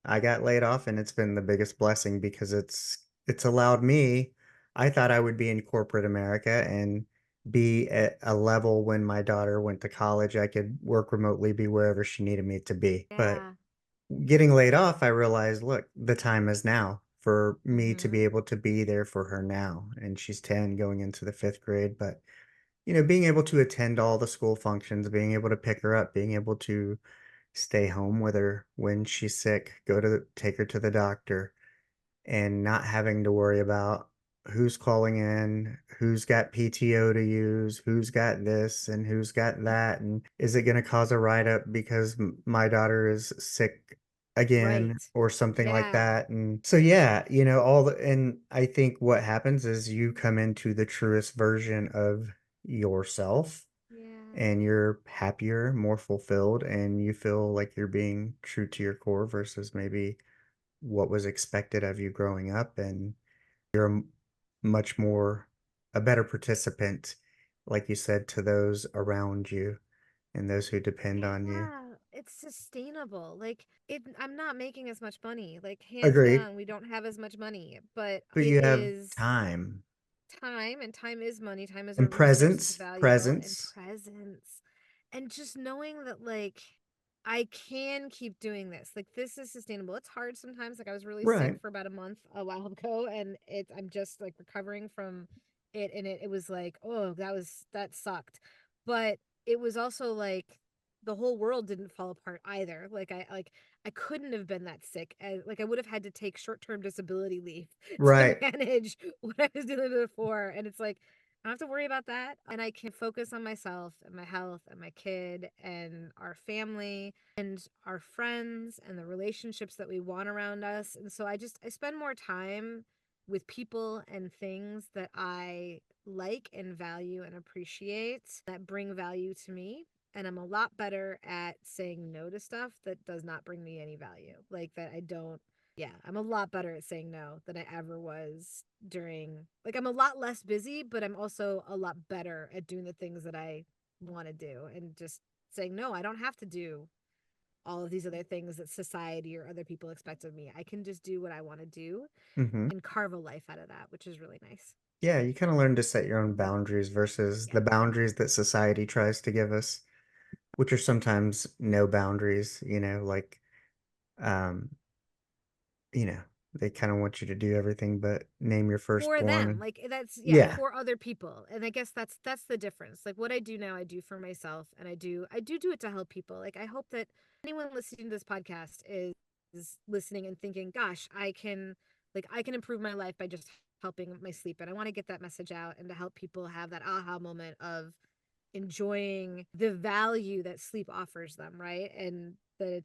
I got laid off, and it's been the biggest blessing because it's allowed me. I thought I would be in corporate America and be at a level when my daughter went to college. I could work remotely, be wherever she needed me to be. But Yeah. getting laid off, I realized, look, the time is now for me to Mm-hmm. be able to be there for her now. And she's 10 going into the fifth grade. But, being able to attend all the school functions, being able to pick her up, being able to stay home with her when she's sick, take her to the doctor, and not having to worry about who's calling in, who's got PTO to use, who's got this and who's got that, and is it going to cause a write up because my daughter is sick again Right. or something like Yeah. that. And so yeah, and I think what happens is you come into the truest version of yourself, Yeah. and you're happier, more fulfilled, and you feel like you're being true to your core versus maybe what was expected of you growing up. And you're much more a better participant, like you said, to those around you and those who depend on you. Yeah. It's sustainable. Like I'm not making as much money. Like hands Agreed. down, we don't have as much money, but But it you have is time time, and time is money. Time is a and resource. It's presence, valuable, and presence. presence. And just knowing that like I can keep doing this. Like this is sustainable. It's hard sometimes. Like I was really sick Right. for about a month a while ago, and I'm just like recovering from it, and it was like, oh, that sucked. But it was also like the whole world didn't fall apart either. I couldn't have been that sick. Like I would have had to take short-term disability leave to Right. manage what I was dealing with before. And it's like, I don't have to worry about that. And I can focus on myself and my health and my kid and our family and our friends and the relationships that we want around us. And so I spend more time with people and things that I like and value and appreciate that bring value to me. And I'm a lot better at saying no to stuff that does not bring me any value. Like that I don't, yeah, I'm a lot better at saying no than I ever was during, like, I'm a lot less busy, but I'm also a lot better at doing the things that I want to do and just saying, no, I don't have to do all of these other things that society or other people expect of me. I can just do what I want to do Hmm. and carve a life out of that, which is really nice. Yeah, you kind of learn to set your own boundaries versus Yeah. the boundaries that society tries to give us, which are sometimes no boundaries, like, um, you know, They kind of want you to do everything but name your For firstborn. them, like that's Yeah, for other people. And I guess that's the difference. Like what I do now, I do for myself, and I do it to help people. Like I hope that anyone listening to this podcast is listening and thinking, gosh, I can improve my life by just helping with my sleep. And I want to get that message out and to help people have that aha moment of enjoying the value that sleep offers them, right? And that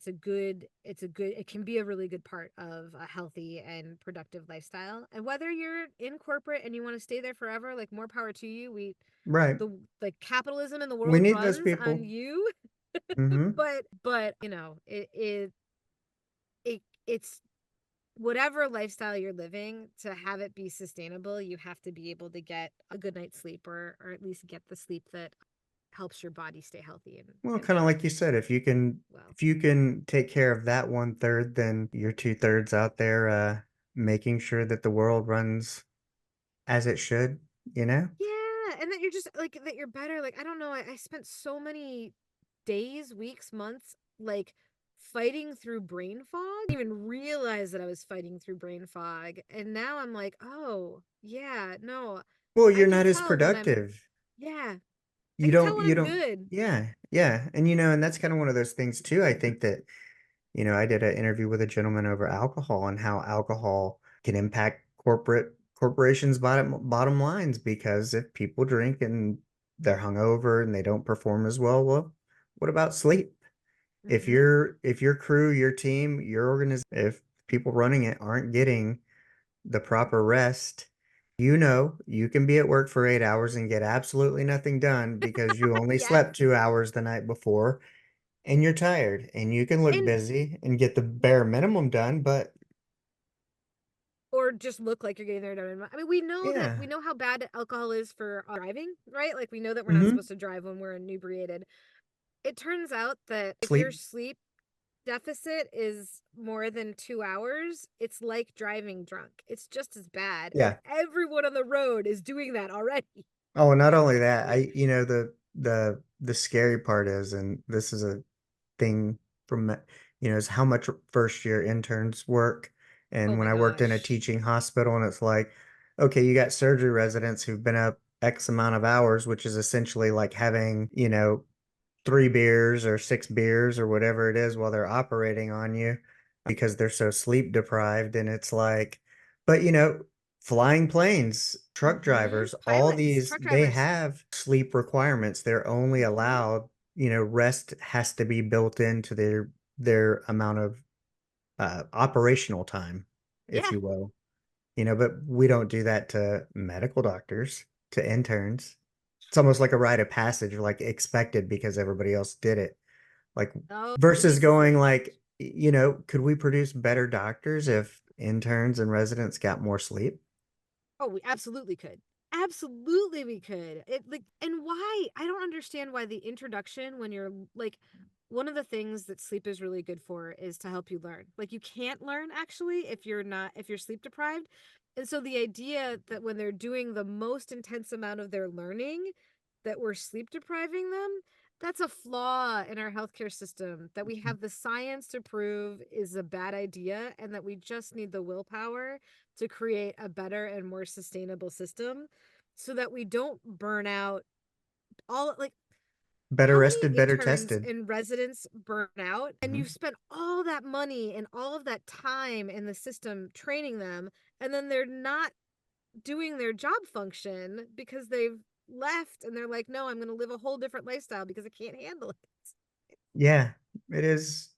it can be a really good part of a healthy and productive lifestyle. And whether you're in corporate and you want to stay there forever, like more power to you. right. The capitalism in the We world need those runs people. on you. Hmm. But it's whatever lifestyle you're living, to have it be sustainable, you have to be able to get a good night's sleep, or at least get the sleep that helps your body stay healthy Well, and kind of like you said, well. if you can take care of that 1/3, then you're 2/3 out there making sure that the world runs as it should, you know? Yeah, and that you're just like that you're better. Like I don't know, I spent so many days, weeks, months like fighting through brain fog. I didn't even realize that I was fighting through brain fog. And now I'm like, oh, yeah, no. Well, I you're can not as tell when I'm productive. yeah, I You can tell don't, when you I'm don't, good. yeah, yeah. And and that's kind of one of those things too. I think that, I did an interview with a gentleman over alcohol and how alcohol can impact corporations' bottom lines, because if people drink and they're hungover and they don't perform as well, well, what about sleep? Mm-hmm. If your crew, your team, your organization, if people running it aren't getting the proper rest, you can be at work for 8 hours and get absolutely nothing done because you only Yes. slept 2 hours the night before and you're tired, and you can look And busy and get the bare minimum done, but or just look like you're getting there done. I mean, we know that yeah. we know how bad alcohol is for driving, right? Like we know that we're not Hmm. supposed to drive when we're inebriated. It turns out that if your Sleep. sleep deficit is more than 2 hours, it's like driving drunk. It's just as bad. And Yeah. everyone on the road is doing that already. Oh, not only that, the scary part is, and this is a thing from, is how much first year interns work. Oh And when my I worked in a gosh. teaching hospital, and it's like, okay, you got surgery residents who've been up X amount of hours, which is essentially like having, 3 beers or 6 beers or whatever it is while they're operating on you because they're so sleep deprived. And it's like, but flying planes, truck Mm-hmm. drivers, all Pilots, these, truck they drivers. have sleep requirements. They're only Mm-hmm. allowed, rest has to be built into their amount of operational time, if Yeah. you will. But we don't do that to medical doctors, to interns. It's almost like a rite of passage, like expected because everybody else did it. Like Oh, versus Jesus. going like, could we produce better doctors if interns and residents got more sleep? Oh, we absolutely could. Absolutely we could. It like and why? I don't understand why the introduction when you're like one of the things that sleep is really good for is to help you learn. Like you can't learn actually if you're sleep deprived. And so the idea that when they're doing the most intense amount of their learning that we're sleep depriving them, that's a flaw in our healthcare system that we have the science to prove is a bad idea, and that we just need the willpower to create a better and more sustainable system so that we don't burn out all like Better how many rested, better interns tested. and residents burn out, and Mhm. you've spent all that money and all of that time in the system training them, and then they're not doing their job function because they've left and they're like, no, I'm going to live a whole different lifestyle because I can't handle it. Yeah, it is.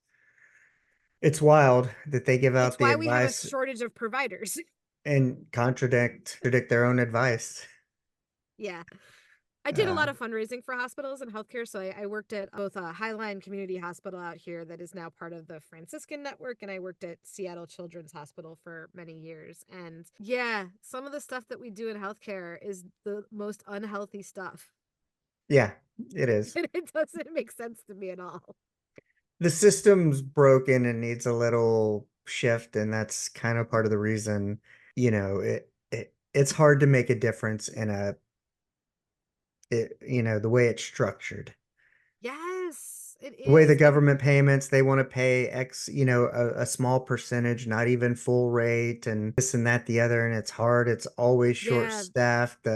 It's wild that they give It's out the why we have a advice shortage of providers. and contradict their own advice. Yeah. I did a Uh, lot of fundraising for hospitals and healthcare. So I worked at both a Highline Community Hospital out here that is now part of the Franciscan Network, and I worked at Seattle Children's Hospital for many years. And yeah, some of the stuff that we do in healthcare is the most unhealthy stuff. yeah, it is. And it doesn't make sense to me at all. The system's broken and needs a little shift, and that's kind of part of the reason, it's hard to make a difference in the way it's structured. Yes. it The way the is. government payments, they want to pay X, a small percentage, not even full rate, and this and that, the other, and it's hard. It's always short Yeah, staffed.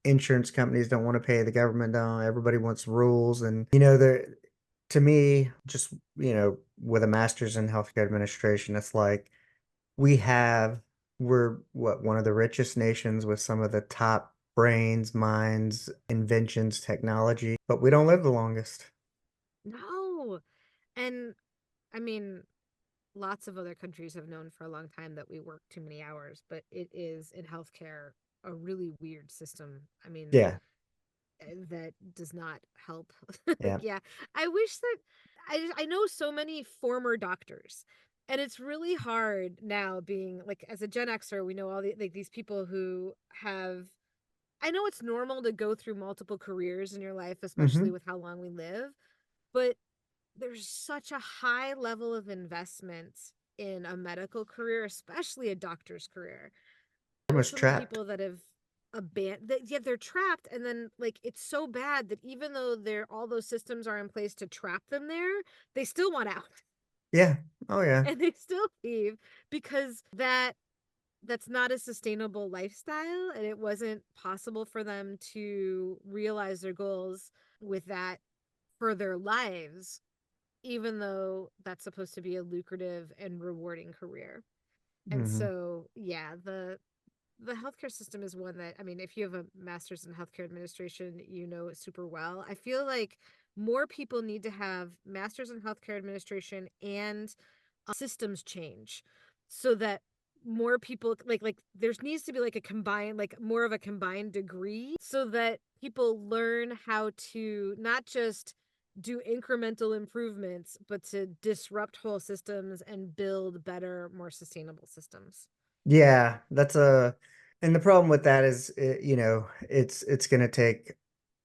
Insurance companies don't want to pay, the government don't. Everybody wants rules, and to me, just with a master's in healthcare administration, it's like we're what, one of the richest nations with some of the top brains, minds, inventions, technology, but we don't live the longest. no. And I mean, lots of other countries have known for a long time that we work too many hours, but it is in healthcare a really weird system. I mean, Yeah, that does not help. yeah. Yeah, I wish that I know so many former doctors, and it's really hard now being like as a Gen Xer. We know all the like these people who have. I know it's normal to go through multiple careers in your life, especially Hmm. with how long we live, but there's such a high level of investment in a medical career, especially a doctor's career. Know Almost so many trapped. people that have abandoned that, yet they're trapped, and then like it's so bad that even though they're all those systems are in place to trap them there, they still want out. Yeah. Oh yeah. And they still leave because that's not a sustainable lifestyle, and it wasn't possible for them to realize their goals with that for their lives, even though that's supposed to be a lucrative and rewarding career. And Hmm. so, yeah, the healthcare system is one that, I mean, if you have a master's in healthcare administration, you know it super well. I feel like more people need to have masters in healthcare administration and systems change so that more people like there's needs to be like a combined like more of a combined degree so that people learn how to not just do incremental improvements but to disrupt whole systems and build better, more sustainable systems. Yeah, and the problem with that is, it's going to take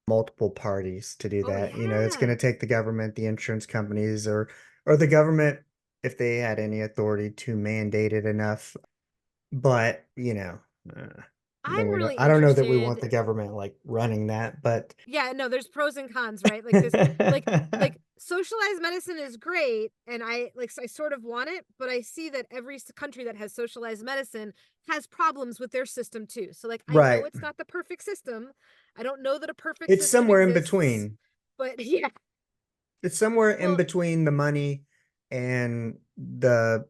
multiple parties to do Oh that. It's going yeah. to take the government, the insurance companies, or the government, if they had any authority to mandate it enough. But, uh, then I'm really I don't know that we want interested. the government like running that, but Yeah, no, there's pros and cons, right? Like this, like socialized medicine is great, and I sort of want it, but I see that every country that has socialized medicine has problems with their system too. So like I know right. it's not the perfect system. I don't know that a perfect It's system somewhere in exists, between. but yeah. It's somewhere in Well, between the money and the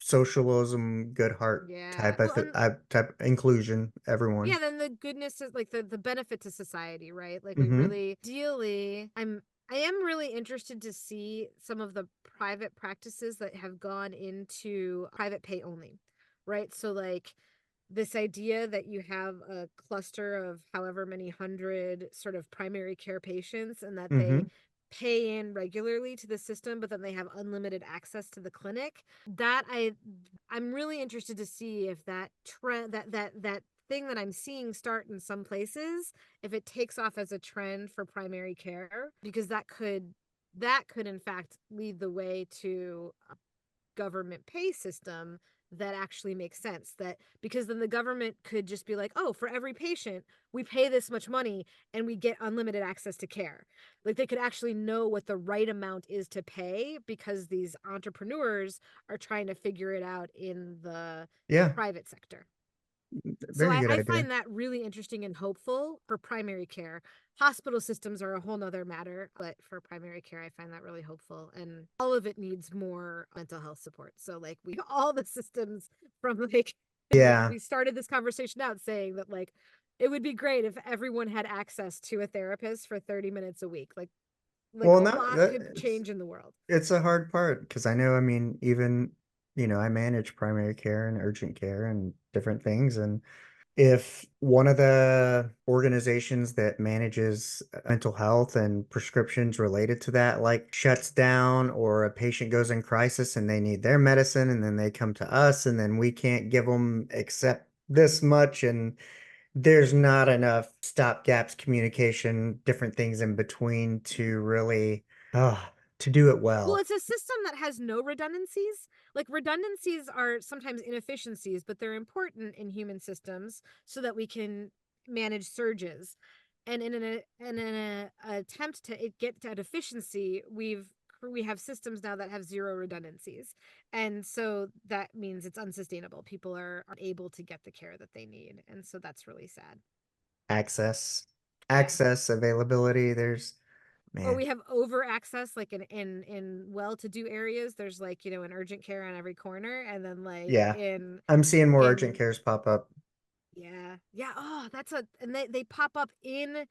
socialism, good heart yeah. type Well, of and type inclusion, yeah, everyone. then the goodness is like the benefit to society, right? Like we Hmm. really ideally I am really interested to see some of the private practices that have gone into private pay only, right? So like this idea that you have a cluster of however many hundred sort of primary care patients and that they Hmm. pay in regularly to the system but then they have unlimited access to the clinic. That I'm really interested to see if that trend that thing that I'm seeing start in some places, if it takes off as a trend for primary care, because that could in fact lead the way to government pay system that actually makes sense, that because then the government could just be like, oh, for every patient we pay this much money and we get unlimited access to care. Like they could actually know what the right amount is to pay because these entrepreneurs are trying to figure it out in the Yeah, private sector. So very good I idea. find that really interesting and hopeful for primary care. Hospital systems are a whole nother matter, but for primary care, I find that really hopeful. And all of it needs more mental health support. So, like, we all the systems from like, Yeah. we started this conversation out saying that, like, it would be great if everyone had access to a therapist for 30 minutes a week. Like Well, a no, lot could change in the world. it's a hard part because I know, I mean, even, I manage primary care and urgent care and different things. And if one of the organizations that manages mental health and prescriptions related to that, like shuts down, or a patient goes in crisis and they need their medicine and then they come to us and then we can't give them except this much, and there's not enough stopgaps, communication, different things in between to really, uh, to do it Well, well. it's a system that has no redundancies. Like redundancies are sometimes inefficiencies, but they're important in human systems so that we can manage surges. And in an attempt to get to efficiency, we have systems now that have zero redundancies, and so that means it's unsustainable. People are unable to get the care that they need, and so that's really sad. Access, Yeah. availability. There's, Or man, we have over access, like in well-to-do areas, there's like, an urgent care on every corner, and then like yeah. in I'm seeing more urgent in cares pop up. yeah, yeah. Oh, and they pop up in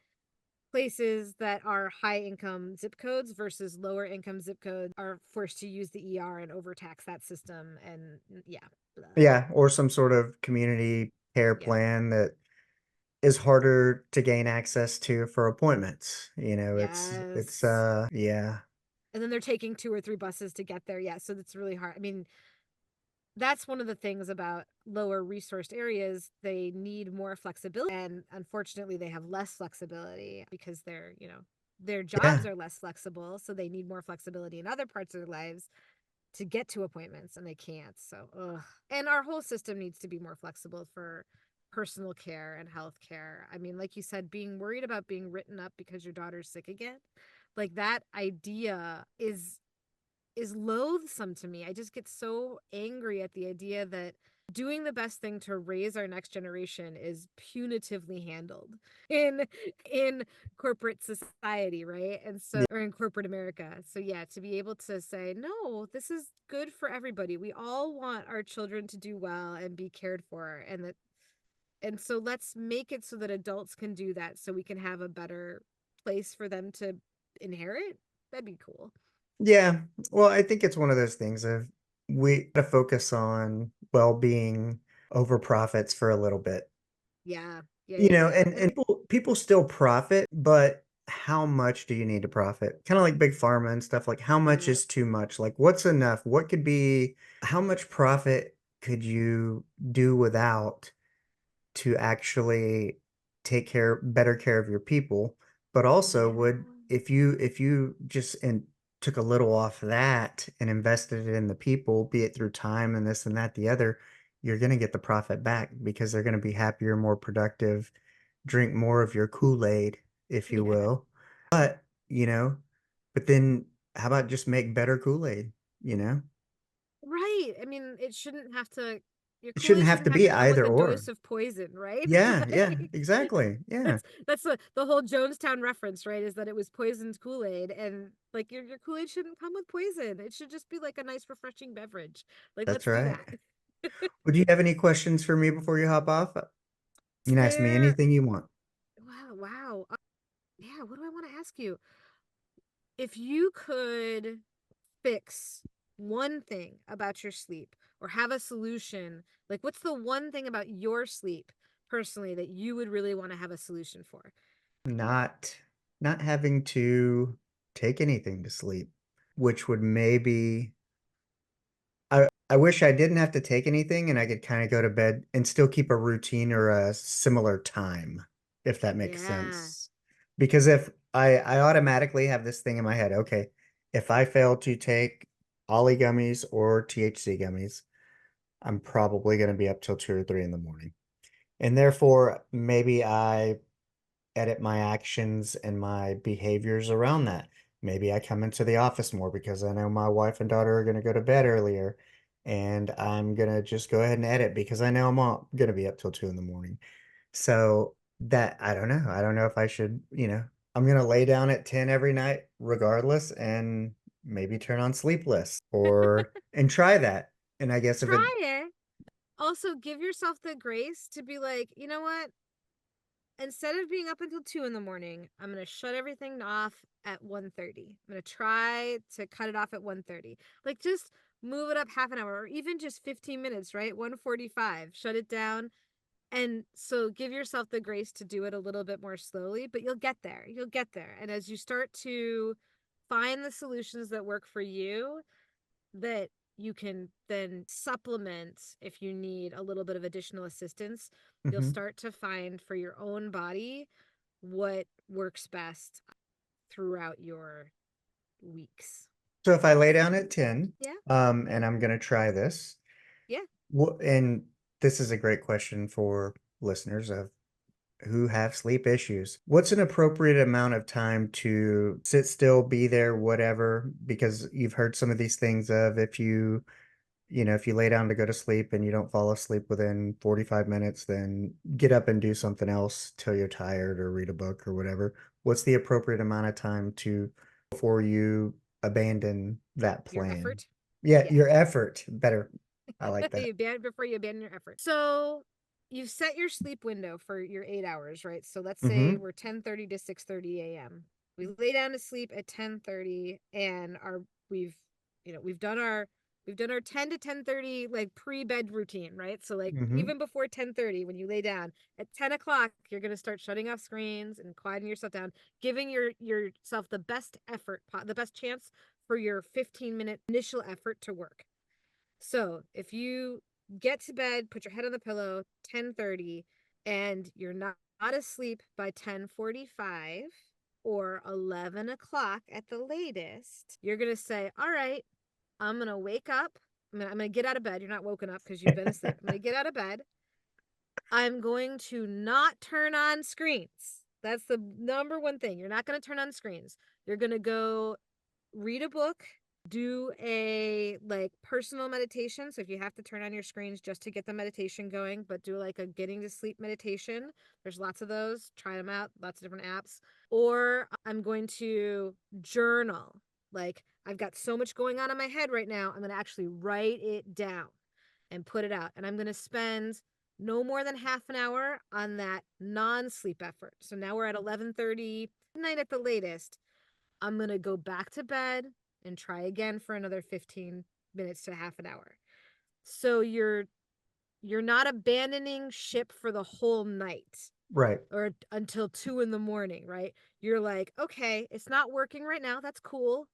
places that are high income zip codes versus lower income zip codes are forced to use the ER and overtax that system, and yeah, blah. Yeah, or some sort of community care Yeah. plan that is harder to gain access to for appointments. It's Yes. yeah. And then they're taking 2 or 3 buses to get there. Yeah, so it's really hard. I mean, that's one of the things about lower resourced areas. They need more flexibility, and unfortunately they have less flexibility because their jobs Yeah. are less flexible, so they need more flexibility in other parts of their lives to get to appointments, and they can't. So ugh. And our whole system needs to be more flexible for personal care and health care. I mean, like you said, being worried about being written up because your daughter's sick again, like that idea is loathsome to me. I just get so angry at the idea that doing the best thing to raise our next generation is punitively handled in in corporate society, right? And so, or in corporate America. So yeah, to be able to say, no, this is good for everybody. We all want our children to do well and be cared for, and so let's make it so that adults can do that, so we can have a better place for them to inherit. That'd be cool. Yeah. Well, I think it's one of those things of we gotta focus on well-being over profits for a little bit. Yeah. Yeah, yeah, yeah. And people still profit, but how much do you need to profit? Kind of like big pharma and stuff, like how much Yeah. is too much? Like what's enough? What could be, how much profit could you do without to actually better care of your people? But also Yeah. would, if you just and took a little off that and invested it in the people, be it through time and this and that, the other, you're going to get the profit back because they're going to be happier, more productive, drink more of your Kool-Aid, if you Yeah. will. But, you know, but then how about just make better Kool-Aid, you know? Right. I mean, your It shouldn't Kool-Aid have to shouldn't have be to come with either a or. dose of poison, right? Yeah, yeah, Like exactly. Yeah, that's the whole Jonestown reference, right? Is that it was poisoned Kool-Aid, and like your Kool-Aid shouldn't come with poison. It should just be like a nice refreshing beverage. Like that's let's do right. that. Would you have any questions for me before you hop off? You can ask me There anything you want. Wow, wow. Yeah, what do I want to ask you? If you could fix one thing about your sleep or have a solution, like what's the one thing about your sleep personally that you would really want to have a solution for? Not not having to take anything to sleep, which would maybe I wish I didn't have to take anything and I could kind of go to bed and still keep a routine or a similar time, if that makes Yeah. sense. Because if I automatically have this thing in my head, okay, if I fail to take Ollie gummies or THC gummies, I'm probably going to be up till 2 or 3 in the morning. And therefore, maybe I edit my actions and my behaviors around that. Maybe I come into the office more because I know my wife and daughter are going to go to bed earlier. And I'm going to just go ahead and edit because I know I'm going to be up till 2 in the morning. So that, I don't know. I don't know if I should, I'm going to lay down at 10 every night regardless and maybe turn on sleepless and try that. And I guess if it, Try it. Also, give yourself the grace to be like, you know what? Instead of being up until 2 in the morning, I'm going to shut everything off at 1:30. I'm going to try to cut it off at 1:30. Like just move it up half an hour or even just 15 minutes, right? 1:45. Shut it down. And so give yourself the grace to do it a little bit more slowly, but you'll get there. You'll get there. And as you start to find the solutions that work for you, that you can then supplement if you need a little bit of additional assistance, you'll Mhm. start to find for your own body what works best throughout your weeks. So if I lay down at 10, Yeah. and I'm going to try this, Yeah. and this is a great question for listeners of who have sleep issues. What's an appropriate amount of time to sit still, be there, whatever? Because you've heard some of these things of if you lay down to go to sleep and you don't fall asleep within 45 minutes, then get up and do something else till you're tired or read a book or whatever. What's the appropriate amount of time before you abandon that Your plan? effort. Yeah, Yeah. your effort. Better. I like that. Before you abandon your effort. So you've set your sleep window for your 8 hours, right? So let's say Mm-hmm. we're 10:30 to 6:30 a.m. We lay down to sleep at 10:30 and we've we've done our 10 to 10:30 like pre-bed routine, right? So like Mm-hmm. even before 10:30, when you lay down at 10 o'clock, you're gonna start shutting off screens and quieting yourself down, giving yourself the best effort, the best chance for your 15-minute initial effort to work. So if you get to bed, put your head on the pillow, 10:30, and you're not asleep by 10:45 or 11 o'clock at the latest, you're gonna say, all right, I'm gonna wake up. I'm gonna get out of bed. You're not woken up because you've been asleep. I'm gonna get out of bed. I'm going to not turn on screens. That's the number one thing. You're not gonna turn on screens. You're gonna go read a book, do a like personal meditation. So if you have to turn on your screens just to get the meditation going, but do like a getting to sleep meditation. There's lots of those. Try them out. Lots of different apps. Or I'm going to journal. Like I've got so much going on in my head right now. I'm going to actually write it down and put it out. And I'm going to spend no more than half an hour on that non-sleep effort. So now we're at 11:30 midnight at the latest. I'm going to go back to bed and try again for another 15 minutes to half an hour. So you're not abandoning ship for the whole night Right. or until 2 in the morning, right? You're like, okay, it's not working right now. That's cool.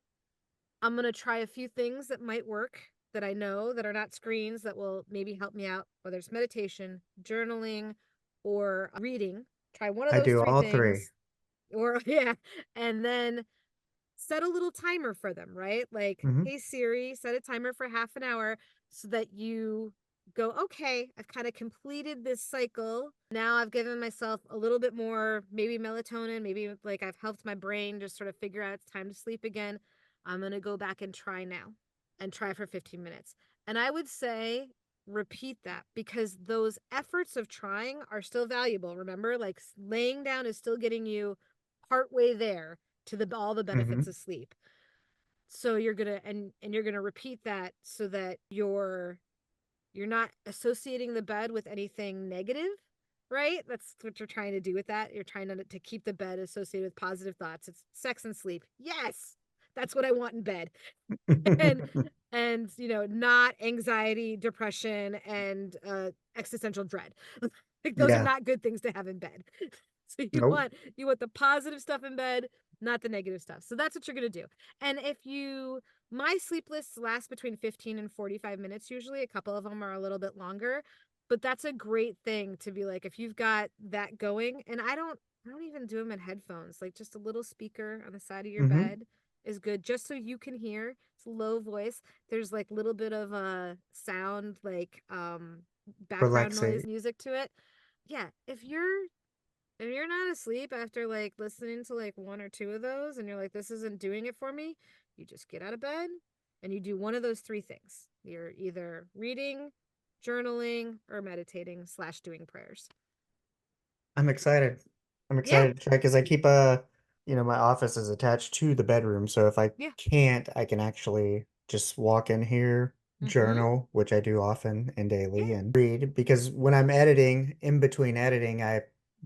I'm going to try a few things that might work that I know that are not screens that will maybe help me out, whether it's meditation, journaling, or reading. Try one of I those do three all three. things. Or, yeah. And then set a little timer for them, right? Like, Mm-hmm. hey Siri, set a timer for half an hour so that you go, okay, I've kind of completed this cycle. Now I've given myself a little bit more, maybe melatonin, maybe like I've helped my brain just sort of figure out it's time to sleep again. I'm going to go back and try now and try for 15 minutes. And I would say repeat that because those efforts of trying are still valuable. Remember, like laying down is still getting you partway there to all the Mm-hmm. benefits of sleep. So you're gonna and you're gonna repeat that so that you're not associating the bed with anything negative, right? That's what you're trying to do with that. You're trying to keep the bed associated with positive thoughts. It's sex and sleep. Yes, that's what I want in bed. and and not anxiety, depression, and existential dread. Like those are Yeah. not good things to have in bed. So Nope. you want the positive stuff in bed, not the negative stuff. So that's what you're gonna do. And my sleep lists last between 15 and 45 minutes usually. A couple of them are a little bit longer, but that's a great thing to be like if you've got that going. And I don't even do them in headphones. Like just a little speaker on the side of your Mm-hmm. bed is good, just so you can hear. It's low voice. There's like a little bit of a sound, like background noise Relaxate. music to it. Yeah, if you're not asleep after like listening to like one or two of those and you're like, this isn't doing it for me, you just get out of bed and you do one of those three things. You're either reading, journaling, or meditating / doing prayers. I'm excited. I'm Yeah. excited to try because I keep my office is attached to the bedroom. So if I Yeah. can't, I can actually just walk in here, Mm-hmm. journal, which I do often and daily, Yeah. and read. Because when I'm editing, in between editing, I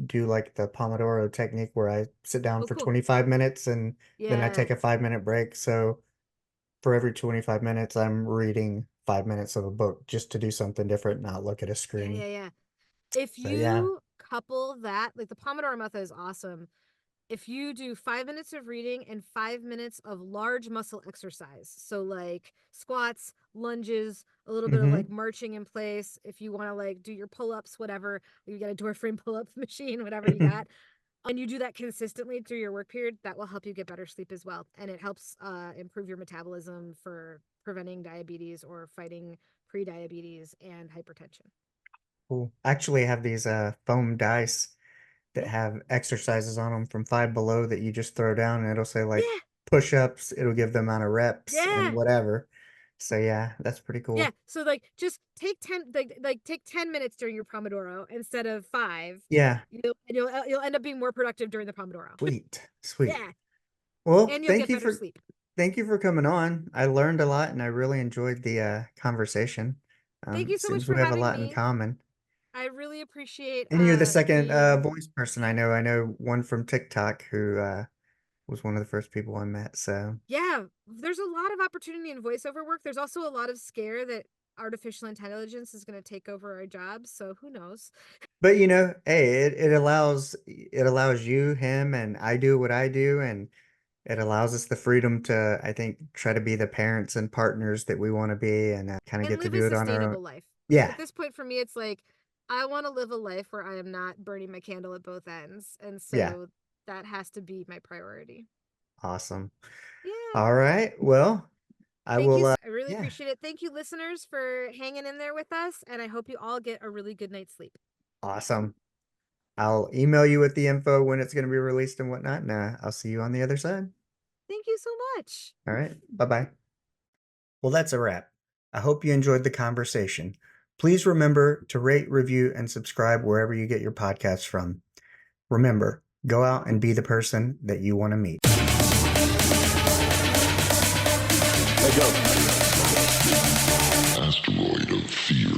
do like the Pomodoro technique where I sit down Oh, for cool. 25 minutes and then I Yeah. take a 5-minute break. So for every 25 minutes, I'm reading 5 minutes of a book just to do something different, not look at a Yeah. screen. Yeah. Yeah. If So yeah. you couple that, like the Pomodoro method is awesome. If you do 5 minutes of reading and 5 minutes of large muscle exercise, so like squats, lunges, a little bit of Mm-hmm. like marching in place, if you want to like do your pull-ups, whatever, you got a door frame pull-up machine, whatever you got, and you do that consistently through your work period, that will help you get better sleep as well. And it helps improve your metabolism for preventing diabetes or fighting pre-diabetes and hypertension. Cool. I actually have these foam dice that Yeah. have exercises on them from Five Below that you just throw down and it'll say like Yeah. push-ups, it'll give the amount of reps and Yeah. whatever. So yeah, that's pretty cool. Yeah. So like just take 10 take 10 minutes during your Pomodoro instead of 5. Yeah, You'll end up being more productive during the Pomodoro. sweet, sweet. Yeah. Well, And you'll get better sleep. thank you for coming on. I learned a lot and I really enjoyed the conversation. Thank you so much Seems for we have a having lot in me. common. I really appreciate And you're the second being voice person I know. I know one from TikTok who was one of the first people I met. So Yeah, there's a lot of opportunity in voiceover work. There's also a lot of scare that artificial intelligence is going to take over our jobs, so who knows? but you know, hey, it allows you, him, and I do what I do, and it allows us the freedom to, I think, try to be the parents and partners that we want to be, and kind of And get to live a do it on our own. sustainable life. Yeah, At this point for me it's like I want to live a life where I am not burning my candle at both ends, and yeah, so that has to be my priority. awesome. Yeah. All right, well, I Thank you. will. I really Yeah, appreciate it. Thank you, listeners, for hanging in there with us, and I hope you all get a really good night's sleep. awesome. I'll email you with the info when it's going to be released and whatnot, and I'll see you on the other side. Thank you so much. All right, bye bye. Well, that's a wrap. I hope you enjoyed the conversation. Please remember to rate, review, and subscribe wherever you get your podcasts from. Remember, go out and be the person that you want to meet. Asteroid of fear.